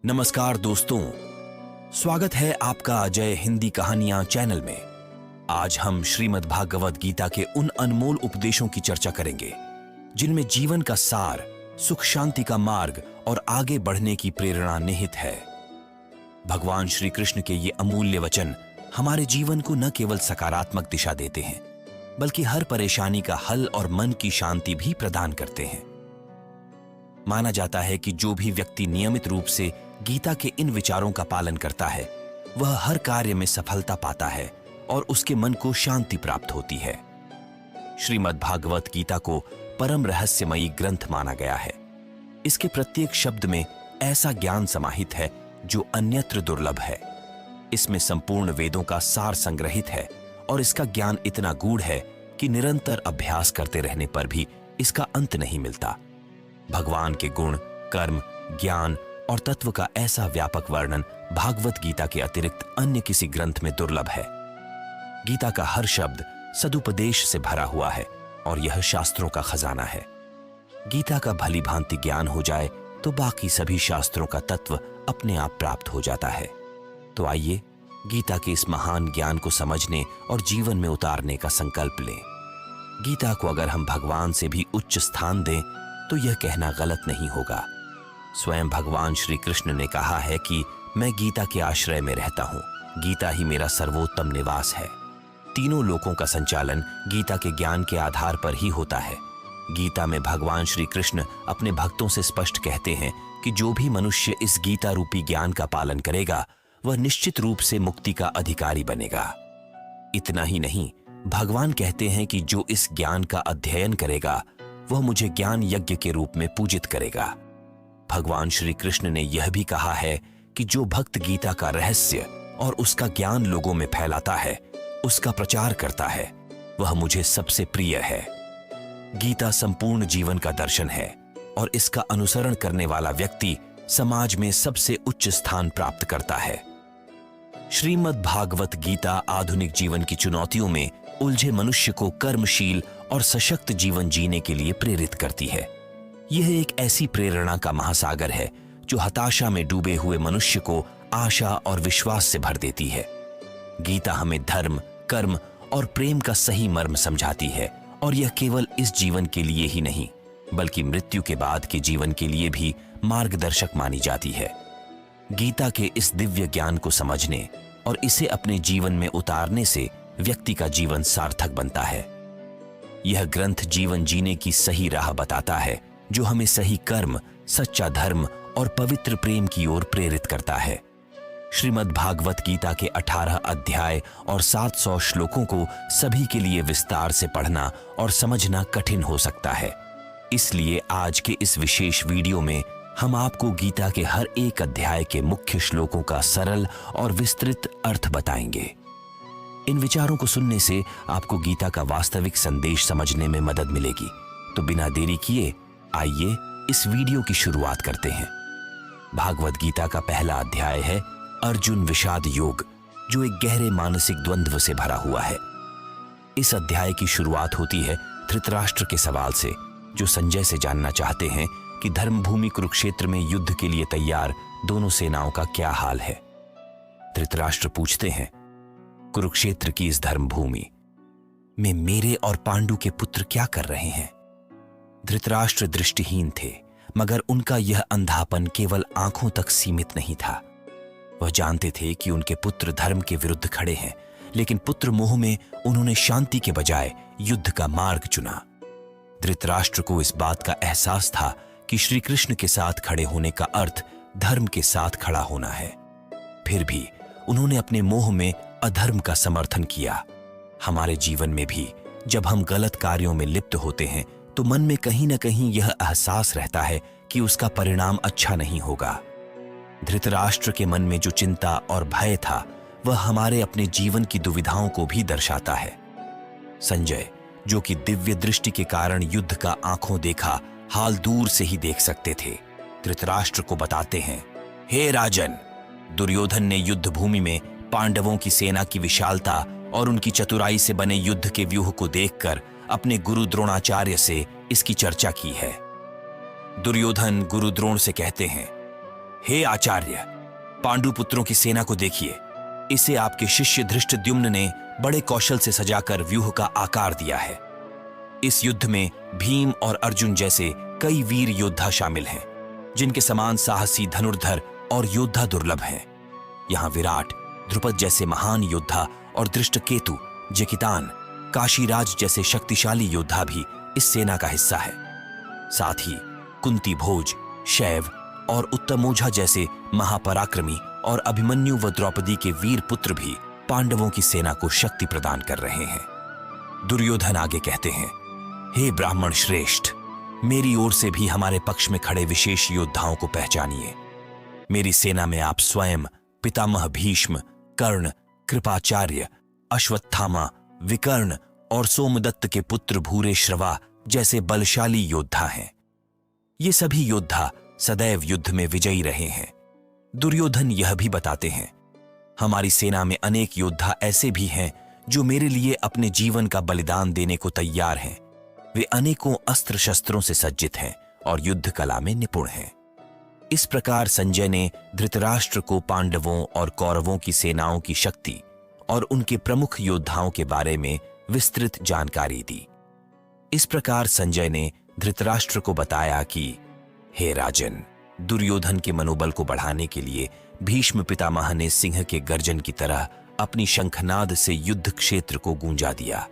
नमस्कार दोस्तों, स्वागत है आपका अजय हिंदी कहानियां चैनल में। आज हम श्रीमद् भागवत गीता के उन अनमोल उपदेशों की चर्चा करेंगे जिनमें जीवन का सार, सुख शांति का मार्ग और आगे बढ़ने की प्रेरणा निहित है। भगवान श्री कृष्ण के ये अमूल्य वचन हमारे जीवन को न केवल सकारात्मक दिशा देते हैं बल्कि हर परेशानी का हल और मन की शांति भी प्रदान करते हैं। माना जाता है कि जो भी व्यक्ति नियमित रूप से गीता के इन विचारों का पालन करता है वह हर कार्य में सफलता पाता है और उसके मन को शांति प्राप्त होती है। श्रीमद् भागवत गीता को परम रहस्यमयी ग्रंथ माना गया है। इसके प्रत्येक शब्द में ऐसा ज्ञान समाहित है जो अन्यत्र दुर्लभ है। इसमें संपूर्ण वेदों का सार संग्रहित है और इसका ज्ञान इतना गूढ़ है कि निरंतर अभ्यास करते रहने पर भी इसका अंत नहीं मिलता। भगवान के गुण, कर्म, ज्ञान और तत्व का ऐसा व्यापक वर्णन भागवत गीता के अतिरिक्त अन्य किसी ग्रंथ में दुर्लभ है। गीता का हर शब्द सदुपदेश से भरा हुआ है और यह शास्त्रों का खजाना है। गीता का भली भांति ज्ञान हो जाए तो बाकी सभी शास्त्रों का तत्व अपने आप प्राप्त हो जाता है। तो आइए गीता के इस महान ज्ञान को समझने और जीवन में उतारने का संकल्प लें। गीता को अगर हम भगवान से भी उच्च स्थान दें तो यह कहना गलत नहीं होगा। स्वयं भगवान श्री कृष्ण ने कहा है कि मैं गीता के आश्रय में रहता हूँ, गीता ही मेरा सर्वोत्तम निवास है। तीनों लोकों का संचालन गीता के ज्ञान के आधार पर ही होता है। गीता में भगवान श्री कृष्ण अपने भक्तों से स्पष्ट कहते हैं कि जो भी मनुष्य इस गीता रूपी ज्ञान का पालन करेगा वह निश्चित रूप से मुक्ति का अधिकारी बनेगा। इतना ही नहीं, भगवान कहते हैं कि जो इस ज्ञान का अध्ययन करेगा वह मुझे ज्ञान यज्ञ के रूप में पूजित करेगा। भगवान श्री कृष्ण ने यह भी कहा है कि जो भक्त गीता का रहस्य और उसका ज्ञान लोगों में फैलाता है, उसका प्रचार करता है, वह मुझे सबसे प्रिय है। गीता संपूर्ण जीवन का दर्शन है और इसका अनुसरण करने वाला व्यक्ति समाज में सबसे उच्च स्थान प्राप्त करता है। श्रीमद् भागवत गीता आधुनिक जीवन की चुनौतियों में उलझे मनुष्य को कर्मशील और सशक्त जीवन जीने के लिए प्रेरित करती है। यह एक ऐसी प्रेरणा का महासागर है जो हताशा में डूबे हुए मनुष्य को आशा और विश्वास से भर देती है। गीता हमें धर्म, कर्म और प्रेम का सही मर्म समझाती है और यह केवल इस जीवन के लिए ही नहीं बल्कि मृत्यु के बाद के जीवन के लिए भी मार्गदर्शक मानी जाती है। गीता के इस दिव्य ज्ञान को समझने और इसे अपने जीवन में उतारने से व्यक्ति का जीवन सार्थक बनता है। यह ग्रंथ जीवन जीने की सही राह बताता है जो हमें सही कर्म, सच्चा धर्म और पवित्र प्रेम की ओर प्रेरित करता है। श्रीमद् भागवत गीता के 18 अध्याय और 700 श्लोकों को सभी के लिए विस्तार से पढ़ना और समझना कठिन हो सकता है। इसलिए आज के इस विशेष वीडियो में हम आपको गीता के हर एक अध्याय के मुख्य श्लोकों का सरल और विस्तृत अर्थ बताएंगे। इन विचारों को सुनने से आपको गीता का वास्तविक संदेश समझने में मदद मिलेगी। तो बिना देरी किए आइए इस वीडियो की शुरुआत करते हैं। भागवत गीता का पहला अध्याय है अर्जुन विषाद योग, जो एक गहरे मानसिक द्वंद्व से भरा हुआ है। इस अध्याय की शुरुआत होती है धृतराष्ट्र के सवाल से, जो संजय से जानना चाहते हैं कि धर्मभूमि कुरुक्षेत्र में युद्ध के लिए तैयार दोनों सेनाओं का क्या हाल है। धृतराष्ट्र पूछते हैं, कुरुक्षेत्र की इस धर्मभूमि में मेरे और पांडु के पुत्र क्या कर रहे हैं? धृतराष्ट्र दृष्टिहीन थे, मगर उनका यह अंधापन केवल आंखों तक सीमित नहीं था। वह जानते थे कि उनके पुत्र धर्म के विरुद्ध खड़े हैं, लेकिन पुत्र मोह में उन्होंने शांति के बजाय युद्ध का मार्ग चुना। धृतराष्ट्र को इस बात का एहसास था कि श्री कृष्ण के साथ खड़े होने का अर्थ धर्म के साथ खड़ा होना है। फिर भी उन्होंने अपने मोह में अधर्म का समर्थन किया। हमारे जीवन में भी जब हम गलत कार्यों में लिप्त होते हैं तो मन में कहीं न कहीं यह एहसास रहता है कि उसका परिणाम अच्छा नहीं होगा। धृतराष्ट्र के मन में जो चिंता और भय था वह हमारे अपने जीवन की दुविधाओं को भी दर्शाता है। संजय, जो कि दिव्य दृष्टि के कारण युद्ध का आंखों देखा हाल दूर से ही देख सकते थे, धृतराष्ट्र को बताते हैं, हे राजन, दुर्योधन ने युद्ध भूमि में पांडवों की सेना की विशालता और उनकी चतुराई से बने युद्ध के व्यूह को देखकर अपने गुरु द्रोणाचार्य से इसकी चर्चा की है। दुर्योधन गुरु द्रोण से कहते हैं, हे आचार्य, पांडु पुत्रों की सेना को देखिए। इसे आपके शिष्य धृष्टद्युम्न ने बड़े कौशल से सजाकर व्यूह का आकार दिया है। इस युद्ध में भीम और अर्जुन जैसे कई वीर योद्धा शामिल हैं, जिनके समान साहसी धनुर्धर और योद्धा दुर्लभ हैं। यहाँ विराट, ध्रुपद जैसे महान योद्धा और दृष्टकेतु, जकितान, काशीराज जैसे शक्तिशाली योद्धा भी इस सेना का हिस्सा है। साथ ही कुंती भोज, शैव और उत्तमोझा जैसे महापराक्रमी और अभिमन्यु व द्रौपदी के वीर पुत्र भी पांडवों की सेना को शक्ति प्रदान कर रहे हैं। दुर्योधन आगे कहते हैं, हे ब्राह्मण श्रेष्ठ, मेरी ओर से भी हमारे पक्ष में खड़े विशेष योद्धाओं को पहचानिए। मेरी सेना में आप स्वयं, पितामह भीष्म, कर्ण, कृपाचार्य, अश्वत्थामा, विकर्ण और सोमदत्त के पुत्र भूरेश्रवा जैसे बलशाली योद्धा हैं। ये सभी योद्धा सदैव युद्ध में विजयी रहे हैं। दुर्योधन यह भी बताते हैं, हमारी सेना में अनेक योद्धा ऐसे भी हैं जो मेरे लिए अपने जीवन का बलिदान देने को तैयार हैं। वे अनेकों अस्त्र शस्त्रों से सज्जित हैं और युद्ध कला में निपुण हैं। इस प्रकार संजय ने धृतराष्ट्र को पांडवों और कौरवों की सेनाओं की शक्ति और उनके प्रमुख योद्धाओं के बारे में विस्तृत जानकारी दी। इस प्रकार संजय ने धृतराष्ट्र को बताया कि हे राजन, दुर्योधन के मनोबल को बढ़ाने के लिए भीष्म पितामह ने सिंह के गर्जन की तरह अपनी शंखनाद से युद्ध क्षेत्र को गूंजा दिया।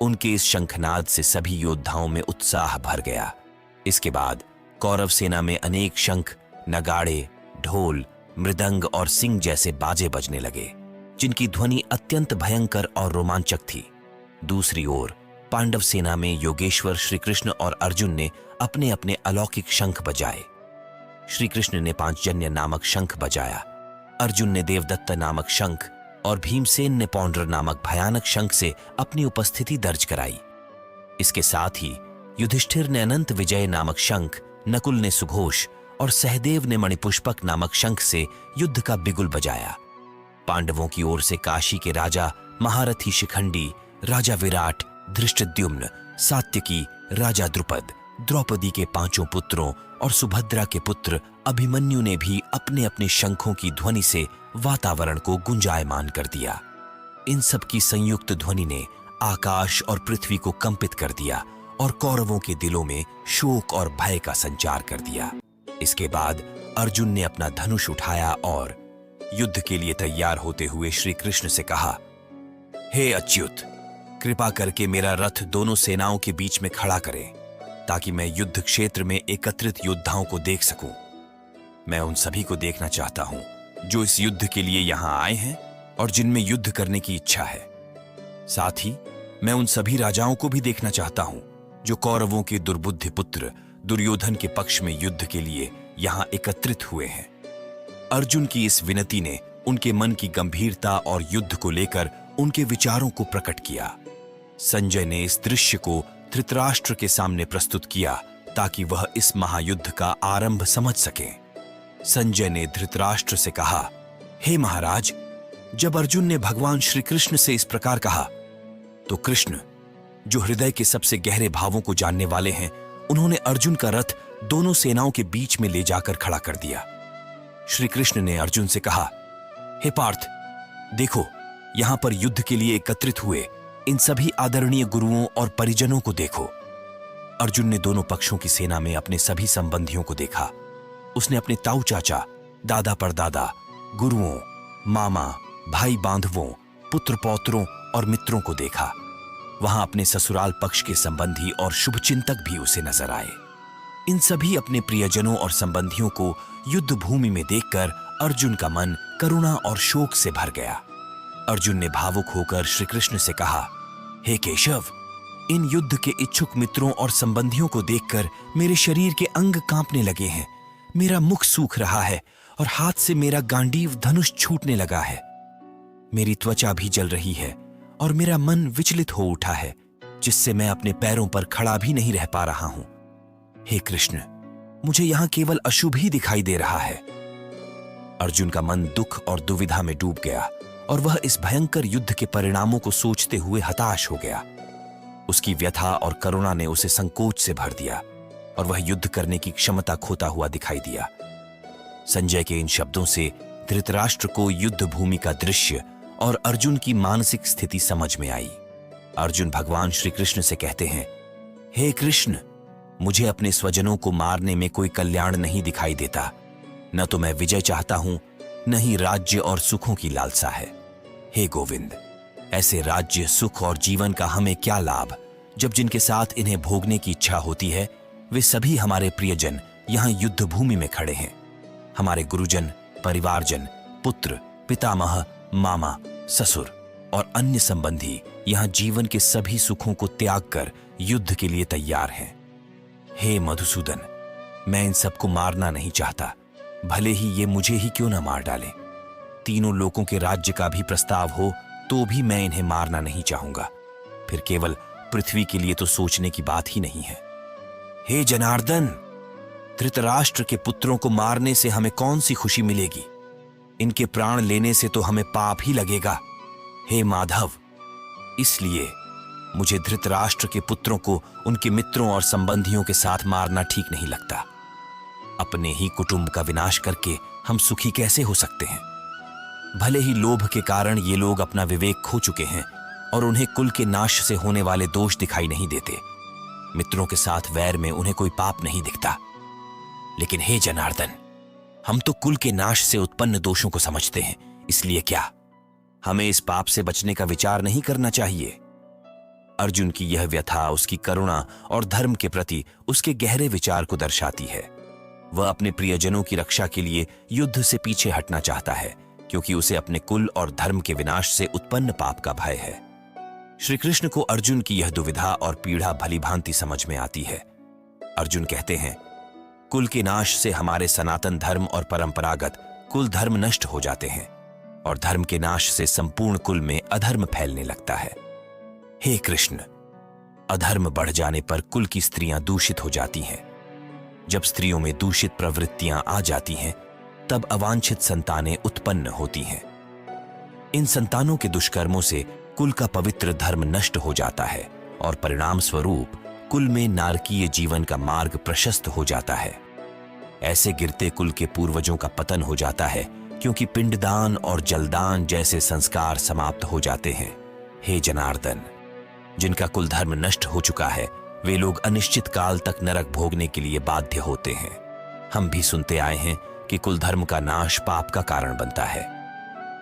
उनके इस शंखनाद से सभी योद्धाओं में उत्साह भर गया। इसके बाद कौरव सेना में अनेक शंख, नगाड़े, ढोल, मृदंग और सिंह जैसे बाजे बजने लगे, जिनकी ध्वनि अत्यंत भयंकर और रोमांचक थी। दूसरी ओर पांडव सेना में योगेश्वर श्री कृष्ण और अर्जुन ने अपने अपने अलौकिक शंख बजाए। श्री कृष्ण ने पांचजन्य नामक शंख बजाया, अर्जुन ने देवदत्त नामक शंख और भीमसेन ने पौंड्र नामक भयानक शंख से अपनी उपस्थिति दर्ज कराई। इसके साथ ही युधिष्ठिर ने अनंत विजय नामक शंख, नकुल ने सुघोष और सहदेव ने मणिपुष्पक नामक शंख से युद्ध का बिगुल बजाया। पांडवों की ओर से काशी के राजा महारथी शिखंडी, राजा विराट, धृष्टद्युम्न, सात्यकी, राजा द्रुपद, द्रौपदी के पांचों पुत्रों और सुभद्रा के पुत्र अभिमन्यु ने भी अपने अपने शंखों की ध्वनि से वातावरण को गुंजायमान कर दिया। इन सब की संयुक्त ध्वनि ने आकाश और पृथ्वी को कंपित कर दिया और कौरवों के दिलों में शोक और भय का संचार कर दिया। इसके बाद अर्जुन ने अपना धनुष उठाया और युद्ध के लिए तैयार होते हुए श्री कृष्ण से कहा, हे अच्युत, कृपा करके मेरा रथ दोनों सेनाओं के बीच में खड़ा करें, ताकि मैं युद्ध क्षेत्र में एकत्रित योद्धाओं को देख सकूं। मैं उन सभी को देखना चाहता हूं जो इस युद्ध के लिए यहां आए हैं और जिनमें युद्ध करने की इच्छा है। साथ ही मैं उन सभी राजाओं को भी देखना चाहता हूं जो कौरवों के दुर्बुद्धि पुत्र दुर्योधन के पक्ष में युद्ध के लिए यहां एकत्रित हुए हैं। अर्जुन की इस विनती ने उनके मन की गंभीरता और युद्ध को लेकर उनके विचारों को प्रकट किया। संजय ने इस दृश्य को धृतराष्ट्र के सामने प्रस्तुत किया ताकि वह इस महायुद्ध का आरंभ समझ सके। संजय ने धृतराष्ट्र से कहा, हे महाराज, जब अर्जुन ने भगवान श्री कृष्ण से इस प्रकार कहा तो कृष्ण, जो हृदय के सबसे गहरे भावों को जानने वाले हैं, उन्होंने अर्जुन का रथ दोनों सेनाओं के बीच में ले जाकर खड़ा कर दिया। श्री कृष्ण ने अर्जुन से कहा, हे पार्थ, देखो, यहां पर युद्ध के लिए एकत्रित हुए इन सभी आदरणीय गुरुओं और परिजनों को देखो। अर्जुन ने दोनों पक्षों की सेना में अपने सभी संबंधियों को देखा। उसने अपने ताऊ चाचा, दादा परदादा, गुरुओं, मामा, भाई बांधवों, पुत्र पौत्रों और मित्रों को देखा। वहां अपने ससुराल पक्ष के संबंधी और शुभचिंतक भी उसे नजर आए। इन सभी अपने प्रियजनों और संबंधियों को युद्ध भूमि में देखकर अर्जुन का मन करुणा और शोक से भर गया। अर्जुन ने भावुक होकर श्री कृष्ण से कहा, हे केशव, इन युद्ध के इच्छुक मित्रों और संबंधियों को देखकर मेरे शरीर के अंग कांपने लगे हैं। मेरा मुख सूख रहा है और हाथ से मेरा गांडीव धनुष छूटने लगा है। मेरी त्वचा भी जल रही है और मेरा मन विचलित हो उठा है, जिससे मैं अपने पैरों पर खड़ा भी नहीं रह पा रहा हूं। हे कृष्ण, मुझे यहां केवल अशुभ ही दिखाई दे रहा है। अर्जुन का मन दुख और दुविधा में डूब गया और वह इस भयंकर युद्ध के परिणामों को सोचते हुए हताश हो गया। उसकी व्यथा और करुणा ने उसे संकोच से भर दिया और वह युद्ध करने की क्षमता खोता हुआ दिखाई दिया। संजय के इन शब्दों से धृतराष्ट्र को युद्ध भूमि का दृश्य और अर्जुन की मानसिक स्थिति समझ में आई। अर्जुन भगवान श्री कृष्ण से कहते हैं, हे कृष्ण, मुझे अपने स्वजनों को मारने में कोई कल्याण नहीं दिखाई देता। न तो मैं विजय चाहता हूं, न ही राज्य और सुखों की लालसा है। हे गोविंद, ऐसे राज्य, सुख और जीवन का हमें क्या लाभ, जब जिनके साथ इन्हें भोगने की इच्छा होती है वे सभी हमारे प्रियजन यहां युद्ध भूमि में खड़े हैं। हमारे गुरुजन, परिवारजन, पुत्र, पितामह, मामा, ससुर और अन्य संबंधी यहां जीवन के सभी सुखों को त्याग कर युद्ध के लिए तैयार हैं। हे मधुसूदन, मैं इन सबको मारना नहीं चाहता, भले ही ये मुझे ही क्यों न मार डालें। तीनों लोकों के राज्य का भी प्रस्ताव हो तो भी मैं इन्हें मारना नहीं चाहूंगा। फिर केवल पृथ्वी के लिए तो सोचने की बात ही नहीं है। हे जनार्दन, धृतराष्ट्र के पुत्रों को मारने से हमें कौन सी खुशी मिलेगी? इनके प्राण लेने से तो हमें पाप ही लगेगा। हे माधव, इसलिए मुझे धृतराष्ट्र के पुत्रों को उनके मित्रों और संबंधियों के साथ मारना ठीक नहीं लगता। अपने ही कुटुंब का विनाश करके हम सुखी कैसे हो सकते हैं? भले ही लोभ के कारण ये लोग अपना विवेक खो चुके हैं और उन्हें कुल के नाश से होने वाले दोष दिखाई नहीं देते। मित्रों के साथ वैर में उन्हें कोई पाप नहीं दिखता। लेकिन हे जनार्दन, हम तो कुल के नाश से उत्पन्न दोषों को समझते हैं, इसलिए क्या हमें इस पाप से बचने का विचार नहीं करना चाहिए? अर्जुन की यह व्यथा उसकी करुणा और धर्म के प्रति उसके गहरे विचार को दर्शाती है। वह अपने प्रियजनों की रक्षा के लिए युद्ध से पीछे हटना चाहता है, क्योंकि उसे अपने कुल और धर्म के विनाश से उत्पन्न पाप का भय है। श्री कृष्ण को अर्जुन की यह दुविधा और पीड़ा भली भांति समझ में आती है। अर्जुन कहते हैं, कुल के नाश से हमारे सनातन धर्म और परंपरागत कुल धर्म नष्ट हो जाते हैं और धर्म के नाश से संपूर्ण कुल में अधर्म फैलने लगता है। हे कृष्ण, अधर्म बढ़ जाने पर कुल की स्त्रियां दूषित हो जाती हैं। जब स्त्रियों में दूषित प्रवृत्तियां आ जाती हैं, तब अवांछित संतानें उत्पन्न होती हैं। इन संतानों के दुष्कर्मों से कुल का पवित्र धर्म नष्ट हो जाता है और परिणाम स्वरूप कुल में नारकीय जीवन का मार्ग प्रशस्त हो जाता है। ऐसे गिरते कुल के पूर्वजों का पतन हो जाता है, क्योंकि पिंडदान और जलदान जैसे संस्कार समाप्त हो जाते हैं। हे जनार्दन, जिनका कुल धर्म नष्ट हो चुका है वे लोग अनिश्चित काल तक नरक भोगने के लिए बाध्य होते हैं। हम भी सुनते आए हैं कि कुल धर्म का नाश पाप का कारण बनता है।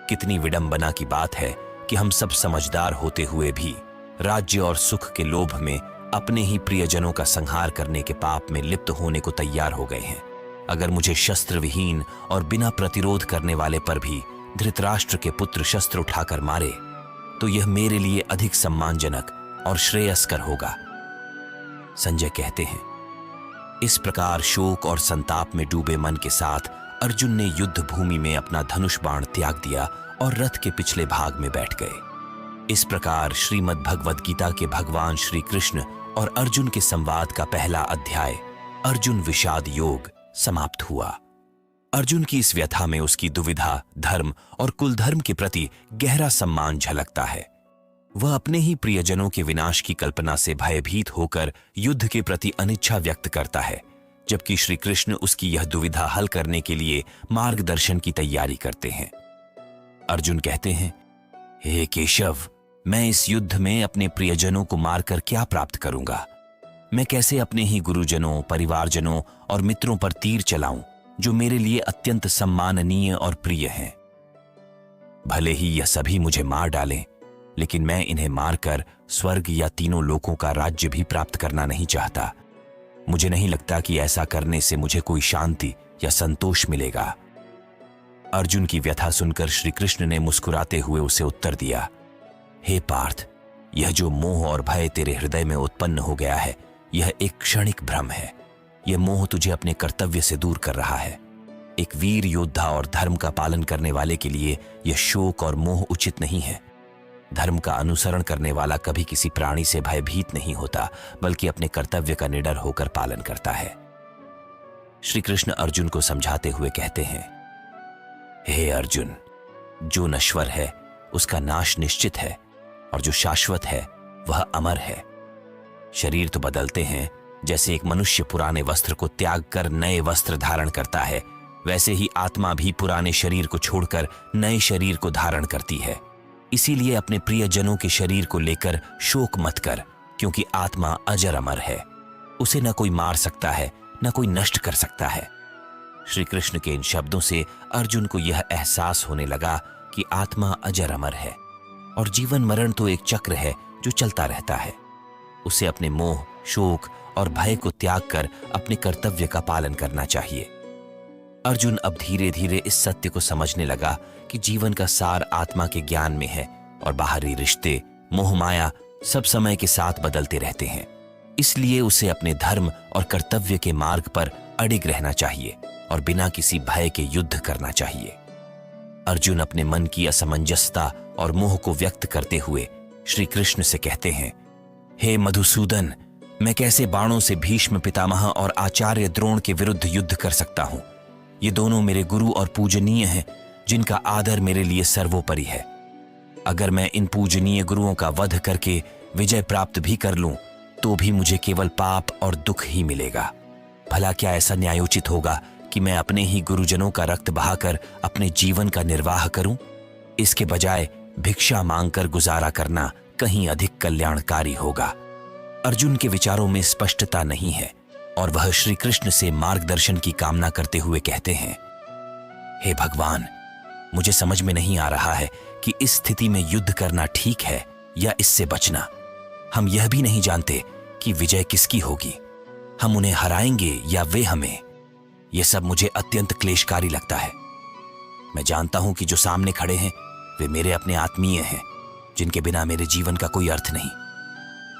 कितनी विडंबना की बात है कि हम सब समझदार होते हुए भी राज्य और सुख के लोभ में अपने ही प्रियजनों का संहार करने के पाप में लिप्त होने को तैयार हो गए हैं। अगर मुझे शस्त्र विहीन और बिना प्रतिरोध करने वाले पर भी धृतराष्ट्र के पुत्र शस्त्र उठाकर मारे तो यह मेरे लिए अधिक सम्मानजनक और श्रेयस्कर होगा। संजय कहते हैं, इस प्रकार शोक और संताप में डूबे मन के साथ अर्जुन ने युद्ध भूमि में अपना धनुष बाण त्याग दिया और रथ के पिछले भाग में बैठ गए। इस प्रकार श्रीमद् भगवद गीता के भगवान श्री कृष्ण और अर्जुन के संवाद का पहला अध्याय अर्जुन विषाद योग समाप्त हुआ। अर्जुन की इस व्यथा में उसकी दुविधा, धर्म और कुल धर्म के प्रति गहरा सम्मान झलकता है। वह अपने ही प्रियजनों के विनाश की कल्पना से भयभीत होकर युद्ध के प्रति अनिच्छा व्यक्त करता है, जबकि श्री कृष्ण उसकी यह दुविधा हल करने के लिए मार्गदर्शन की तैयारी करते हैं। अर्जुन कहते हैं, हे केशव, मैं इस युद्ध में अपने प्रियजनों को मारकर क्या प्राप्त करूंगा? मैं कैसे अपने ही गुरुजनों, परिवारजनों और मित्रों पर तीर चलाऊं जो मेरे लिए अत्यंत सम्माननीय और प्रिय हैं? भले ही यह सभी मुझे मार डालें, लेकिन मैं इन्हें मारकर स्वर्ग या तीनों लोकों का राज्य भी प्राप्त करना नहीं चाहता। मुझे नहीं लगता कि ऐसा करने से मुझे कोई शांति या संतोष मिलेगा। अर्जुन की व्यथा सुनकर श्री कृष्ण ने मुस्कुराते हुए उसे उत्तर दिया, हे पार्थ, यह जो मोह और भय तेरे हृदय में उत्पन्न हो गया है, यह एक क्षणिक भ्रम है। यह मोह तुझे अपने कर्तव्य से दूर कर रहा है। एक वीर योद्धा और धर्म का पालन करने वाले के लिए यह शोक और मोह उचित नहीं है। धर्म का अनुसरण करने वाला कभी किसी प्राणी से भयभीत नहीं होता, बल्कि अपने कर्तव्य का निडर होकर पालन करता है। श्री कृष्ण अर्जुन को समझाते हुए कहते हैं, हे अर्जुन, जो नश्वर है उसका नाश निश्चित है और जो शाश्वत है वह अमर है। शरीर तो बदलते हैं, जैसे एक मनुष्य पुराने वस्त्र को त्याग कर नए वस्त्र धारण करता है, वैसे ही आत्मा भी पुराने शरीर को छोड़कर नए शरीर को धारण करती है। इसीलिए अपने प्रियजनों के शरीर को लेकर शोक मत कर, क्योंकि आत्मा अजर अमर है। उसे न कोई मार सकता है, न कोई नष्ट कर सकता है। श्री कृष्ण के इन शब्दों से अर्जुन को यह एहसास होने लगा कि आत्मा अजर अमर है और जीवन मरण तो एक चक्र है जो चलता रहता है। उसे अपने मोह, शोक और भय को त्याग कर अपने कर्तव्य का पालन करना चाहिए। अर्जुन अब धीरे धीरे इस सत्य को समझने लगा कि जीवन का सार आत्मा के ज्ञान में है और बाहरी रिश्ते, मोह माया सब समय के साथ बदलते रहते हैं। इसलिए उसे अपने धर्म और कर्तव्य के मार्ग पर अडिग रहना चाहिए और बिना किसी भय के युद्ध करना चाहिए। अर्जुन अपने मन की असमंजसता और मोह को व्यक्त करते हुए श्री कृष्ण से कहते हैं, हे मधुसूदन, मैं कैसे बाणों से भीष्म पितामह और आचार्य द्रोण के विरुद्ध युद्ध कर सकता हूं? ये दोनों मेरे गुरु और पूजनीय हैं, जिनका आदर मेरे लिए सर्वोपरि है। अगर मैं इन पूजनीय गुरुओं का वध करके विजय प्राप्त भी कर लूं, तो भी मुझे केवल पाप और दुख ही मिलेगा। भला क्या ऐसा न्यायोचित होगा कि मैं अपने ही गुरुजनों का रक्त बहाकर अपने जीवन का निर्वाह करूं? इसके बजाय भिक्षा मांगकर गुजारा करना कहीं अधिक कल्याणकारी होगा। अर्जुन के विचारों में स्पष्टता नहीं है और वह श्री कृष्ण से मार्गदर्शन की कामना करते हुए कहते हैं, हे भगवान, मुझे समझ में नहीं आ रहा है कि इस स्थिति में युद्ध करना ठीक है या इससे बचना। हम यह भी नहीं जानते कि विजय किसकी होगी। हम उन्हें हराएंगे या वे हमें। यह सब मुझे अत्यंत क्लेशकारी लगता है। मैं जानता हूं कि जो सामने खड़े हैं वे मेरे अपने आत्मीय हैं, जिनके बिना मेरे जीवन का कोई अर्थ नहीं।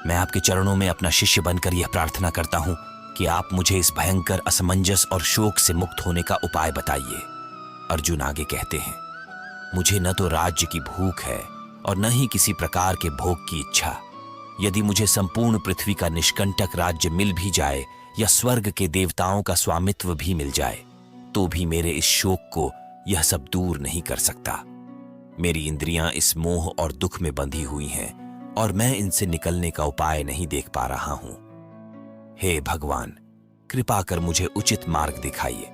मैं आपके चरणों में अपना शिष्य बनकर यह प्रार्थना करता हूं कि आप मुझे इस भयंकर असमंजस और शोक से मुक्त होने का उपाय बताइए। अर्जुन आगे कहते हैं, मुझे न तो राज्य की भूख है और न ही किसी प्रकार के भोग की इच्छा। यदि मुझे संपूर्ण पृथ्वी का निष्कंटक राज्य मिल भी जाए या स्वर्ग के देवताओं का स्वामित्व भी मिल जाए, तो भी मेरे इस शोक को यह सब दूर नहीं कर सकता। मेरी इंद्रियां इस मोह और दुख में बंधी हुई हैं और मैं इनसे निकलने का उपाय नहीं देख पा रहा हूं। हे भगवान, कृपा कर मुझे उचित मार्ग दिखाइए।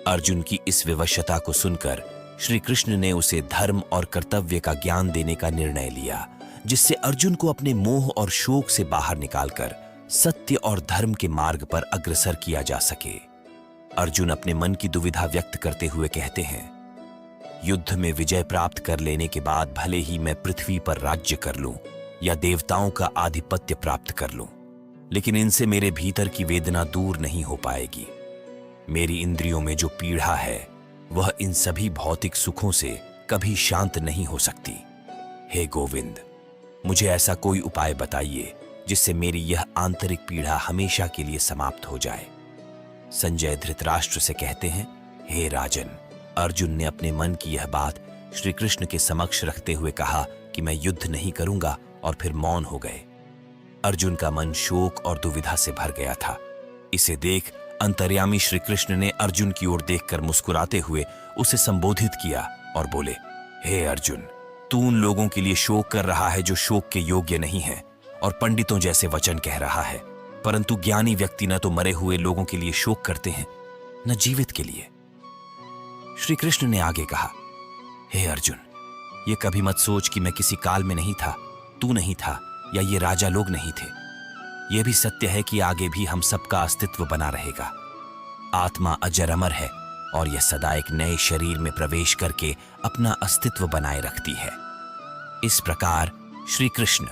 अर्जुन की इस विवशता को सुनकर श्री कृष्ण ने उसे धर्म और कर्तव्य का ज्ञान देने का निर्णय लिया, जिससे अर्जुन को अपने मोह और शोक से बाहर निकालकर सत्य और धर्म के मार्ग पर अग्रसर किया जा सके। अर्जुन अपने मन की दुविधा व्यक्त करते हुए कहते हैं, युद्ध में विजय प्राप्त कर लेने के बाद भले ही मैं पृथ्वी पर राज्य कर लूं या देवताओं का आधिपत्य प्राप्त कर लूं, लेकिन इनसे मेरे भीतर की वेदना दूर नहीं हो पाएगी। मेरी इंद्रियों में जो पीड़ा है वह इन सभी भौतिक सुखों से कभी शांत नहीं हो सकती। हे गोविंद, मुझे ऐसा कोई उपाय बताइए जिससे मेरी यह आंतरिक पीड़ा हमेशा के लिए समाप्त हो जाए। संजय धृतराष्ट्र से कहते हैं, हे राजन, अर्जुन ने अपने मन की यह बात श्री कृष्ण के समक्ष रखते हुए कहा कि मैं युद्ध नहीं करूंगा, और फिर मौन हो गए। अर्जुन का मन शोक और दुविधा से भर गया था। इसे देख अंतर्यामी श्री कृष्ण ने अर्जुन की ओर देखकर मुस्कुराते हुए उसे संबोधित किया और बोले, हे अर्जुन, तू उन लोगों के लिए शोक कर रहा है जो शोक के योग्य नहीं है और पंडितों जैसे वचन कह रहा है, परंतु ज्ञानी व्यक्ति न तो मरे हुए लोगों के लिए शोक करते हैं न जीवित के लिए। श्री कृष्ण ने आगे कहा, हे अर्जुन, ये कभी मत सोच कि मैं किसी काल में नहीं था, तू नहीं था या ये राजा लोग नहीं थे। यह भी सत्य है कि आगे भी हम सबका अस्तित्व बना रहेगा। आत्मा अजर अमर है और यह सदा एक नए शरीर में प्रवेश करके अपना अस्तित्व बनाए रखती है। इस प्रकार श्री कृष्ण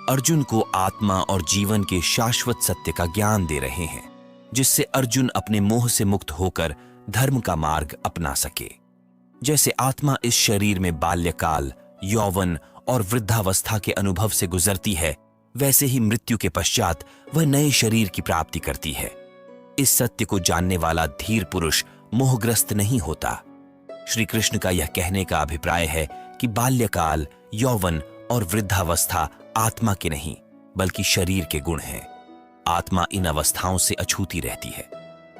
अर्जुन को आत्मा और जीवन के शाश्वत सत्य का ज्ञान दे रहे हैं, जिससे अर्जुन अपने मोह से मुक्त होकर धर्म का मार्ग अपना सके। जैसे आत्मा इस शरीर में बाल्यकाल, यौवन और वृद्धावस्था के अनुभव से गुजरती है, वैसे ही मृत्यु के पश्चात वह नए शरीर की प्राप्ति करती है। इस सत्य को जानने वाला धीर पुरुष मोहग्रस्त नहीं होता। श्री कृष्ण का यह कहने का अभिप्राय है कि बाल्यकाल, यौवन और वृद्धावस्था आत्मा के नहीं बल्कि शरीर के गुण हैं। आत्मा इन अवस्थाओं से अछूती रहती है।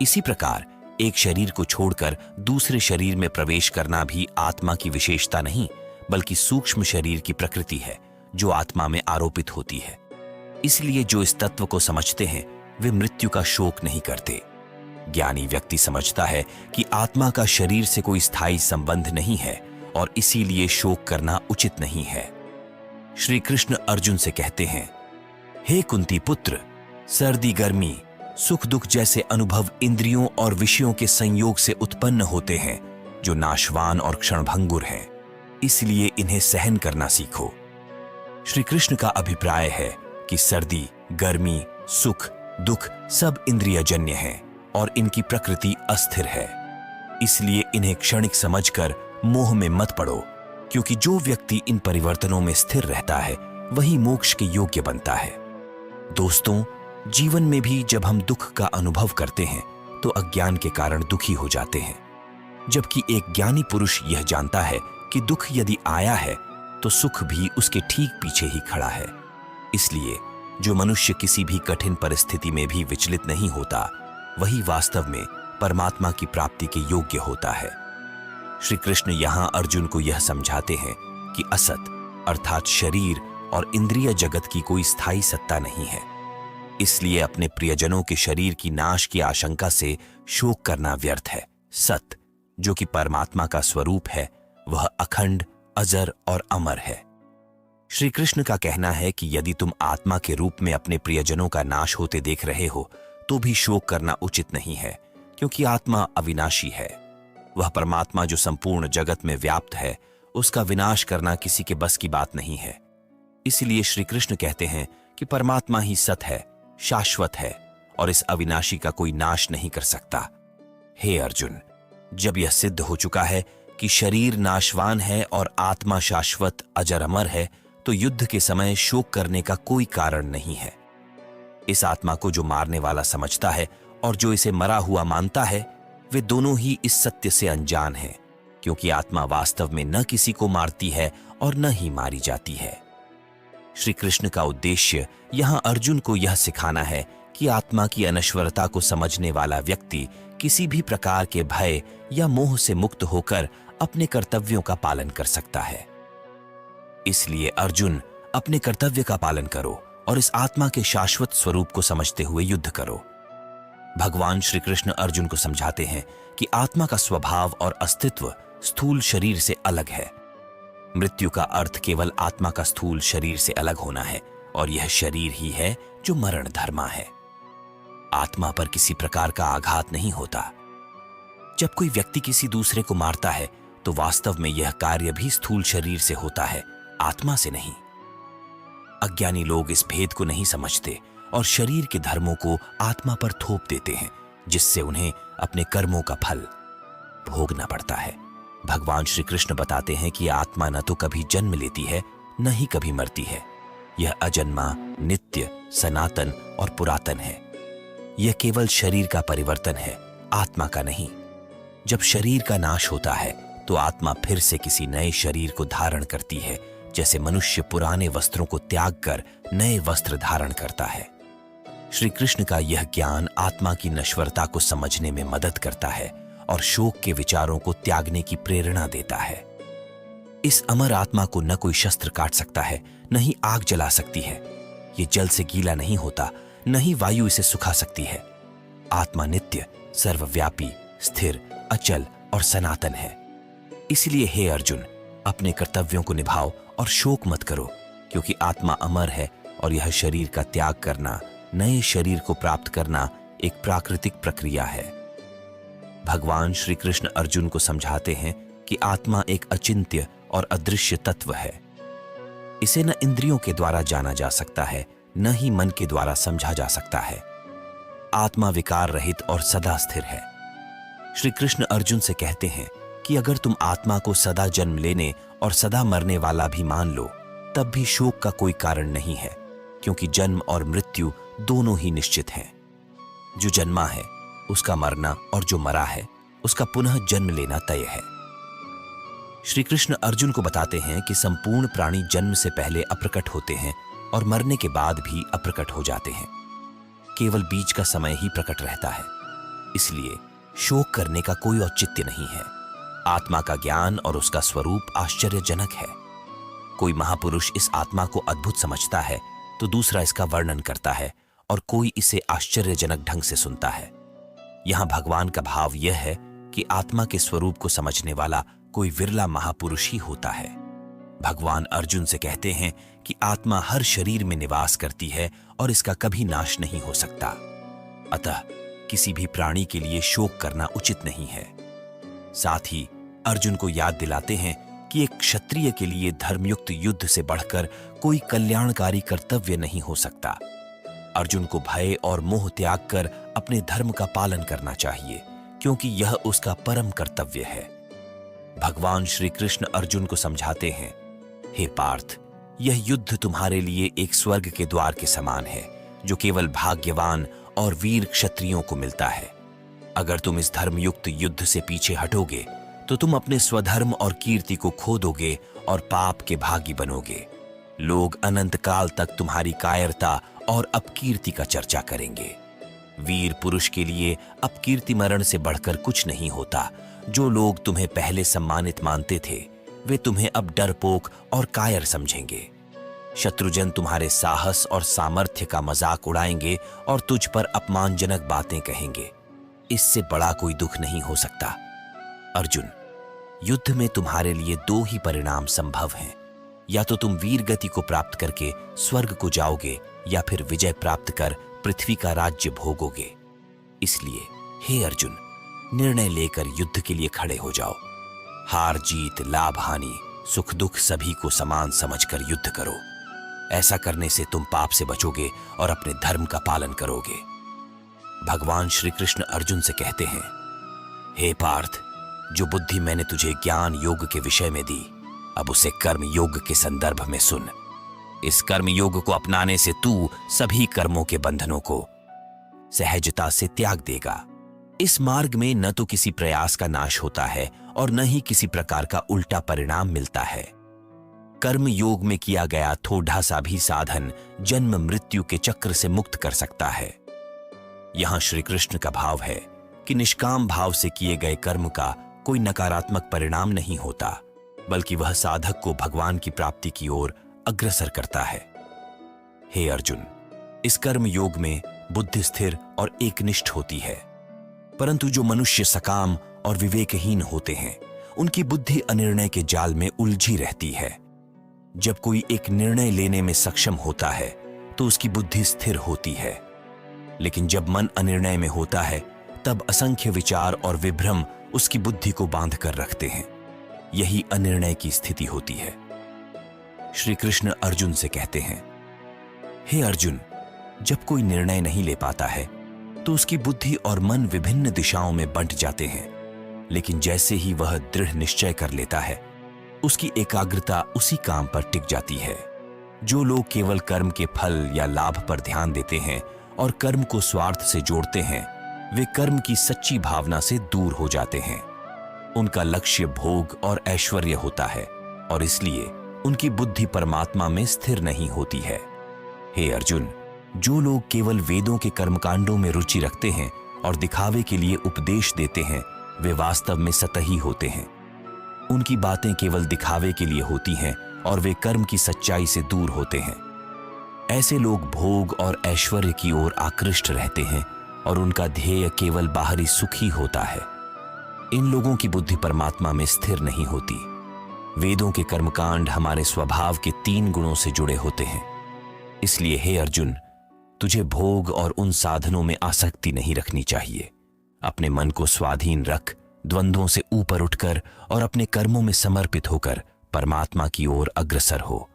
इसी प्रकार एक शरीर को छोड़कर दूसरे शरीर में प्रवेश करना भी आत्मा की विशेषता नहीं बल्कि सूक्ष्म शरीर की प्रकृति है जो आत्मा में आरोपित होती है। इसलिए जो इस तत्व को समझते हैं वे मृत्यु का शोक नहीं करते। ज्ञानी व्यक्ति समझता है कि आत्मा का शरीर से कोई स्थायी संबंध नहीं है और इसीलिए शोक करना उचित नहीं है। श्री कृष्ण अर्जुन से कहते हैं, हे कुंती पुत्र, सर्दी गर्मी सुख दुख जैसे अनुभव इंद्रियों और विषयों के संयोग से उत्पन्न होते हैं जो नाशवान और क्षणभंगुर हैं, इसलिए इन्हें सहन करना सीखो। श्री कृष्ण का अभिप्राय है कि सर्दी गर्मी सुख दुख सब इंद्रियजन्य हैं और इनकी प्रकृति अस्थिर है, इसलिए इन्हें क्षणिक समझकर मोह में मत पड़ो, क्योंकि जो व्यक्ति इन परिवर्तनों में स्थिर रहता है वही मोक्ष के योग्य बनता है। दोस्तों, जीवन में भी जब हम दुख का अनुभव करते हैं तो अज्ञान के कारण दुखी हो जाते हैं, जबकि एक ज्ञानी पुरुष यह जानता है कि दुख यदि आया है तो सुख भी उसके ठीक पीछे ही खड़ा है। इसलिए जो मनुष्य किसी भी कठिन परिस्थिति में भी विचलित नहीं होता, वही वास्तव में परमात्मा की प्राप्ति के योग्य होता है। श्री कृष्ण यहां अर्जुन को यह समझाते हैं कि असत अर्थात शरीर और इंद्रिय जगत की कोई स्थायी सत्ता नहीं है, इसलिए अपने प्रियजनों के शरीर की नाश की आशंका से शोक करना व्यर्थ है। सत, जो कि परमात्मा का स्वरूप है, वह अखंड अजर और अमर है। श्री कृष्ण का कहना है कि यदि तुम आत्मा के रूप में अपने प्रियजनों का नाश होते देख रहे हो तो भी शोक करना उचित नहीं है, क्योंकि आत्मा अविनाशी है। वह परमात्मा जो संपूर्ण जगत में व्याप्त है, उसका विनाश करना किसी के बस की बात नहीं है। इसलिए श्री कृष्ण कहते हैं कि परमात्मा ही सत है, शाश्वत है और इस अविनाशी का कोई नाश नहीं कर सकता। हे अर्जुन, जब यह सिद्ध हो चुका है कि शरीर नाशवान है और आत्मा शाश्वत अजर अमर है, तो युद्ध के समय शोक करने का कोई कारण नहीं है। इस आत्मा को जो मारने वाला समझता है और जो इसे मरा हुआ मानता है, वे दोनों ही इस सत्य से अनजान हैं, क्योंकि आत्मा वास्तव में न किसी को मारती है और न ही मारी जाती है। श्री कृष्ण का उद्देश्य यहां अर्जुन को यह सिखाना है कि आत्मा की अनश्वरता को समझने वाला व्यक्ति किसी भी प्रकार के भय या मोह से मुक्त होकर अपने कर्तव्यों का पालन कर सकता है। इसलिए अर्जुन, अपने कर्तव्य का पालन करो और इस आत्मा के शाश्वत स्वरूप को समझते हुए युद्ध करो। भगवान श्री कृष्ण अर्जुन को समझाते हैं कि आत्मा का स्वभाव और अस्तित्व स्थूल शरीर से अलग है। मृत्यु का अर्थ केवल आत्मा का स्थूल शरीर से अलग होना है और यह शरीर ही है जो मरण धर्मा है। आत्मा पर किसी प्रकार का आघात नहीं होता। जब कोई व्यक्ति किसी दूसरे को मारता है तो वास्तव में यह कार्य भी स्थूल शरीर से होता है, आत्मा से नहीं। अज्ञानी लोग इस भेद को नहीं समझते और शरीर के धर्मों को आत्मा पर थोप देते हैं, जिससे उन्हें अपने कर्मों का फल भोगना पड़ता है। भगवान श्री कृष्ण बताते हैं कि आत्मा न तो कभी जन्म लेती है, न ही कभी मरती है। यह अजन्मा, नित्य, सनातन और पुरातन है। यह केवल शरीर का परिवर्तन है, आत्मा का नहीं। जब शरीर का नाश होता है तो आत्मा फिर से किसी नए शरीर को धारण करती है, जैसे मनुष्य पुराने वस्त्रों को त्याग कर नए वस्त्र धारण करता है। श्री कृष्ण का यह ज्ञान आत्मा की नश्वरता को समझने में मदद करता है और शोक के विचारों को त्यागने की प्रेरणा देता है। इस अमर आत्मा को न कोई शस्त्र काट सकता है, न ही आग जला सकती है। ये जल से गीला नहीं होता, न ही वायु इसे सुखा सकती है। आत्मा नित्य, सर्वव्यापी, स्थिर, अचल और सनातन है। इसलिए हे अर्जुन, अपने कर्तव्यों को निभाओ और शोक मत करो, क्योंकि आत्मा अमर है और यह शरीर का त्याग करना, नए शरीर को प्राप्त करना एक प्राकृतिक प्रक्रिया है। भगवान श्री कृष्ण अर्जुन को समझाते हैं कि आत्मा एक अचिंत्य और अदृश्य तत्व है। इसे न इंद्रियों के द्वारा जाना जा सकता है, न ही मन के द्वारा समझा जा सकता है। आत्मा विकार रहित और सदा स्थिर है। श्री कृष्ण अर्जुन से कहते हैं कि अगर तुम आत्मा को सदा जन्म लेने और सदा मरने वाला भी मान लो, तब भी शोक का कोई कारण नहीं है, क्योंकि जन्म और मृत्यु दोनों ही निश्चित हैं। जो जन्मा है उसका मरना और जो मरा है उसका पुनः जन्म लेना तय है। श्री कृष्ण अर्जुन को बताते हैं कि संपूर्ण प्राणी जन्म से पहले अप्रकट होते हैं और मरने के बाद भी अप्रकट हो जाते हैं। केवल बीच का समय ही प्रकट रहता है। इसलिए शोक करने का कोई औचित्य नहीं है। आत्मा का ज्ञान और उसका स्वरूप आश्चर्यजनक है। कोई महापुरुष इस आत्मा को अद्भुत समझता है तो दूसरा इसका वर्णन करता है और कोई इसे आश्चर्यजनक ढंग से सुनता है। यहाँ भगवान का भाव यह है कि आत्मा के स्वरूप को समझने वाला कोई विरला महापुरुष ही होता है। भगवान अर्जुन से कहते हैं कि आत्मा हर शरीर में निवास करती है और इसका कभी नाश नहीं हो सकता। अतः किसी भी प्राणी के लिए शोक करना उचित नहीं है। साथ ही अर्जुन को याद दिलाते हैं कि एक क्षत्रिय के लिए धर्मयुक्त युद्ध से बढ़कर कोई कल्याणकारी कर्तव्य नहीं हो सकता। अर्जुन को भय और मोह त्याग कर अपने धर्म का पालन करना चाहिए, क्योंकि यह उसका परम कर्तव्य है। भगवान श्री कृष्ण अर्जुन को समझाते हैं, हे पार्थ, यह युद्ध तुम्हारे लिए एक स्वर्ग के द्वार के समान है, जो केवल भाग्यवान और वीर क्षत्रियों को मिलता है। अगर तुम इस धर्मयुक्त युद्ध से पीछे हटोगे तो तुम अपने स्वधर्म और कीर्ति को खो दोगे और पाप के भागी बनोगे। लोग अनंत काल तक तुम्हारी कायरता और अपकीर्ति का चर्चा करेंगे। वीर पुरुष के लिए अपकीर्ति मरण से बढ़कर कुछ नहीं होता। जो लोग तुम्हें पहले सम्मानित मानते थे, वे तुम्हें अब डरपोक और कायर समझेंगे। शत्रुजन तुम्हारे साहस और सामर्थ्य का मजाक उड़ाएंगे और तुझ पर अपमानजनक बातें कहेंगे। इससे बड़ा कोई दुख नहीं हो सकता। अर्जुन, युद्ध में तुम्हारे लिए दो ही परिणाम संभव हैं। या तो तुम वीर गति को प्राप्त करके स्वर्ग को जाओगे, या फिर विजय प्राप्त कर पृथ्वी का राज्य भोगोगे। इसलिए हे अर्जुन, निर्णय लेकर युद्ध के लिए खड़े हो जाओ। हार जीत, लाभ हानि, सुख दुख सभी को समान समझकर युद्ध करो। ऐसा करने से तुम पाप से बचोगे और अपने धर्म का पालन करोगे। भगवान श्री कृष्ण अर्जुन से कहते हैं, हे पार्थ, जो बुद्धि मैंने तुझे ज्ञान योग के विषय में दी, अब उसे कर्म योग के संदर्भ में सुन। इस कर्म योग को अपनाने से तू सभी कर्मों के बंधनों को सहजता से त्याग देगा। इस मार्ग में न तो किसी प्रयास का नाश होता है और न ही किसी प्रकार का उल्टा परिणाम मिलता है। कर्म योग में किया गया थोड़ा सा भी साधन जन्म मृत्यु के चक्र से मुक्त कर सकता है। यहां श्री कृष्ण का भाव है कि निष्काम भाव से किए गए कर्म का कोई नकारात्मक परिणाम नहीं होता, बल्कि वह साधक को भगवान की प्राप्ति की ओर अग्रसर करता है। हे अर्जुन, इस कर्म योग में बुद्धि स्थिर और एकनिष्ठ होती है, परंतु जो मनुष्य सकाम और विवेकहीन होते हैं, उनकी बुद्धि अनिर्णय के जाल में उलझी रहती है। जब कोई एक निर्णय लेने में सक्षम होता है तो उसकी बुद्धि स्थिर होती है, लेकिन जब मन अनिर्णय में होता है तब असंख्य विचार और विभ्रम उसकी बुद्धि को बांध कर रखते हैं। यही अनिर्णय की स्थिति होती है। श्री कृष्ण अर्जुन से कहते हैं, हे अर्जुन, जब कोई निर्णय नहीं ले पाता है तो उसकी बुद्धि और मन विभिन्न दिशाओं में बंट जाते हैं, लेकिन जैसे ही वह दृढ़ निश्चय कर लेता है, उसकी एकाग्रता उसी काम पर टिक जाती है। जो लोग केवल कर्म के फल या लाभ पर ध्यान देते हैं और कर्म को स्वार्थ से जोड़ते हैं, वे कर्म की सच्ची भावना से दूर हो जाते हैं। उनका लक्ष्य भोग और ऐश्वर्य होता है और इसलिए उनकी बुद्धि परमात्मा में स्थिर नहीं होती है। हे अर्जुन, जो लोग केवल वेदों के कर्मकांडों में रुचि रखते हैं और दिखावे के लिए उपदेश देते हैं, वे वास्तव में सतही होते हैं। उनकी बातें केवल दिखावे के लिए होती हैं और वे कर्म की सच्चाई से दूर होते हैं। ऐसे लोग भोग और ऐश्वर्य की ओर आकृष्ट रहते हैं और उनका ध्येय केवल बाहरी सुख ही होता है। इन लोगों की बुद्धि परमात्मा में स्थिर नहीं होती। वेदों के कर्मकांड हमारे स्वभाव के 3 गुणों से जुड़े होते हैं। इसलिए हे अर्जुन, तुझे भोग और उन साधनों में आसक्ति नहीं रखनी चाहिए। अपने मन को स्वाधीन रख, द्वंद्वों से ऊपर उठकर और अपने कर्मों में समर्पित होकर परमात्मा की ओर अग्रसर हो।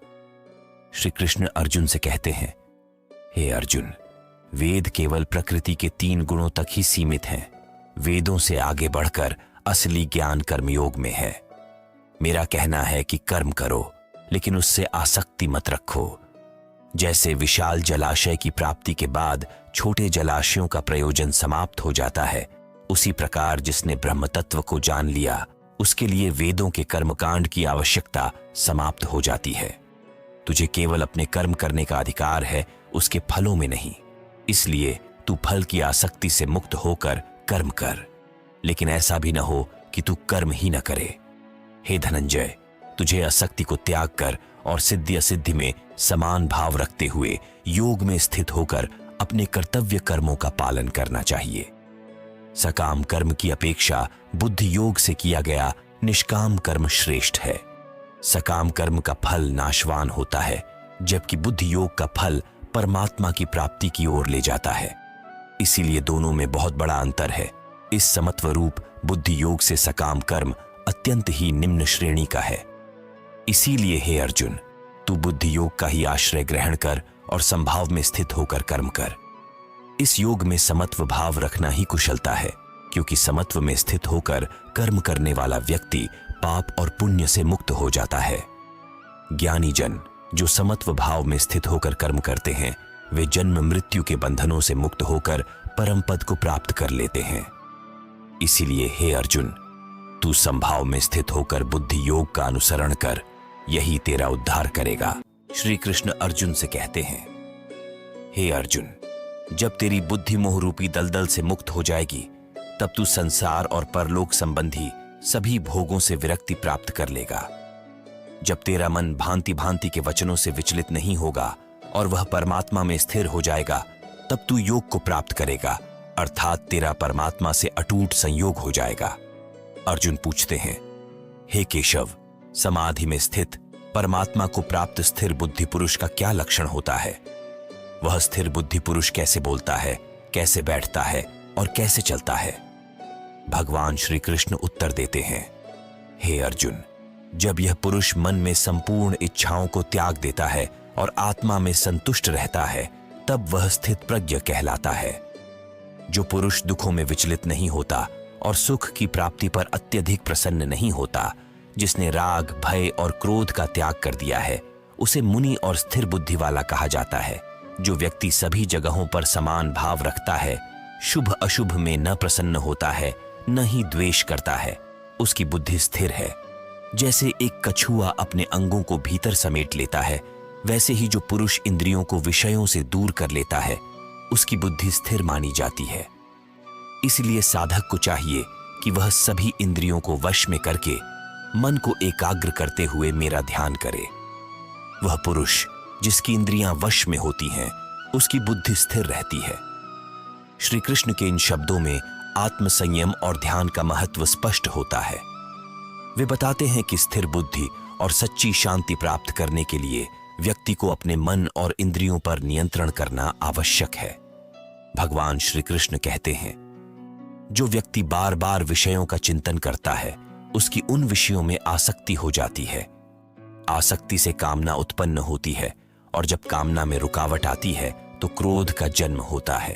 श्री कृष्ण अर्जुन से कहते हैं, हे अर्जुन, वेद केवल प्रकृति के 3 गुणों तक ही सीमित हैं। वेदों से आगे बढ़कर असली ज्ञान कर्मयोग में है। मेरा कहना है कि कर्म करो, लेकिन उससे आसक्ति मत रखो। जैसे विशाल जलाशय की प्राप्ति के बाद छोटे जलाशयों का प्रयोजन समाप्त हो जाता है, उसी प्रकार जिसने ब्रह्म तत्व को जान लिया, उसके लिए वेदों के कर्मकांड की आवश्यकता समाप्त हो जाती है। तुझे केवल अपने कर्म करने का अधिकार है, उसके फलों में नहीं। इसलिए तू फल की आसक्ति से मुक्त होकर कर्म कर, लेकिन ऐसा भी न हो कि तू कर्म ही न करे। हे धनंजय, तुझे आसक्ति को त्याग कर और सिद्धि असिद्धि में समान भाव रखते हुए योग में स्थित होकर अपने कर्तव्य कर्मों का पालन करना चाहिए। सकाम कर्म की अपेक्षा बुद्धि योग से किया गया निष्काम कर्म श्रेष्ठ है। सकाम कर्म का फल नाशवान होता है, जबकि बुद्धि योग का फल परमात्मा की प्राप्ति की ओर ले जाता है। इसीलिए दोनों में बहुत बड़ा अंतर है। इस समत्व रूप बुद्धि योग से सकाम कर्म अत्यंत ही निम्न श्रेणी का है। इसीलिए हे अर्जुन, तू बुद्धि योग का ही आश्रय ग्रहण कर और संभाव में स्थित होकर कर्म कर। इस योग में समत्व भाव रखना ही कुशलता है, क्योंकि समत्व में स्थित होकर कर्म करने वाला व्यक्ति पाप और पुण्य से मुक्त हो जाता है। ज्ञानी जन जो समत्व भाव में स्थित होकर कर्म करते हैं, वे जन्म मृत्यु के बंधनों से मुक्त होकर परम पद को प्राप्त कर लेते हैं। इसीलिए हे अर्जुन, तू संभाव में स्थित होकर बुद्धि योग का अनुसरण कर, यही तेरा उद्धार करेगा। श्री कृष्ण अर्जुन से कहते हैं, हे अर्जुन, जब तेरी बुद्धि मोह रूपी दलदल से मुक्त हो जाएगी, तब तू संसार और परलोक संबंधी सभी भोगों से विरक्ति प्राप्त कर लेगा। जब तेरा मन भांति भांति के वचनों से विचलित नहीं होगा और वह परमात्मा में स्थिर हो जाएगा, तब तू योग को प्राप्त करेगा, अर्थात तेरा परमात्मा से अटूट संयोग हो जाएगा। अर्जुन पूछते हैं, हे केशव, समाधि में स्थित परमात्मा को प्राप्त स्थिर बुद्धि पुरुष का क्या लक्षण होता है? वह स्थिर बुद्धि पुरुष कैसे बोलता है, कैसे बैठता है और कैसे चलता है? भगवान श्री कृष्ण उत्तर देते हैं, हे अर्जुन, जब यह पुरुष मन में संपूर्ण इच्छाओं को त्याग देता है और आत्मा में संतुष्ट रहता है, तब वह स्थित प्रज्ञ कहलाता है। जो पुरुष दुखों में विचलित नहीं होता और सुख की प्राप्ति पर अत्यधिक प्रसन्न नहीं होता, जिसने राग, भय और क्रोध का त्याग कर दिया है, उसे मुनि और स्थिर बुद्धि वाला कहा जाता है। जो व्यक्ति सभी जगहों पर समान भाव रखता है, शुभ अशुभ में न प्रसन्न होता है, न ही द्वेष करता है, उसकी बुद्धि स्थिर है। जैसे एक कछुआ अपने अंगों को भीतर समेट लेता है, वैसे ही जो पुरुष इंद्रियों को विषयों से दूर कर लेता है, उसकी बुद्धि स्थिर मानी जाती है। इसलिए साधक को चाहिए कि वह सभी इंद्रियों को वश में करके मन को एकाग्र करते हुए मेरा ध्यान करे। वह पुरुष जिसकी इंद्रियां वश में होती हैं, उसकी बुद्धि स्थिर रहती है। श्री कृष्ण के इन शब्दों में आत्म संयम और ध्यान का महत्व स्पष्ट होता है। वे बताते हैं कि स्थिर बुद्धि और सच्ची शांति प्राप्त करने के लिए व्यक्ति को अपने मन और इंद्रियों पर नियंत्रण करना आवश्यक है। भगवान श्री कृष्ण कहते हैं, जो व्यक्ति बार बार विषयों का चिंतन करता है, उसकी उन विषयों में आसक्ति हो जाती है। आसक्ति से कामना उत्पन्न होती है और जब कामना में रुकावट आती है तो क्रोध का जन्म होता है।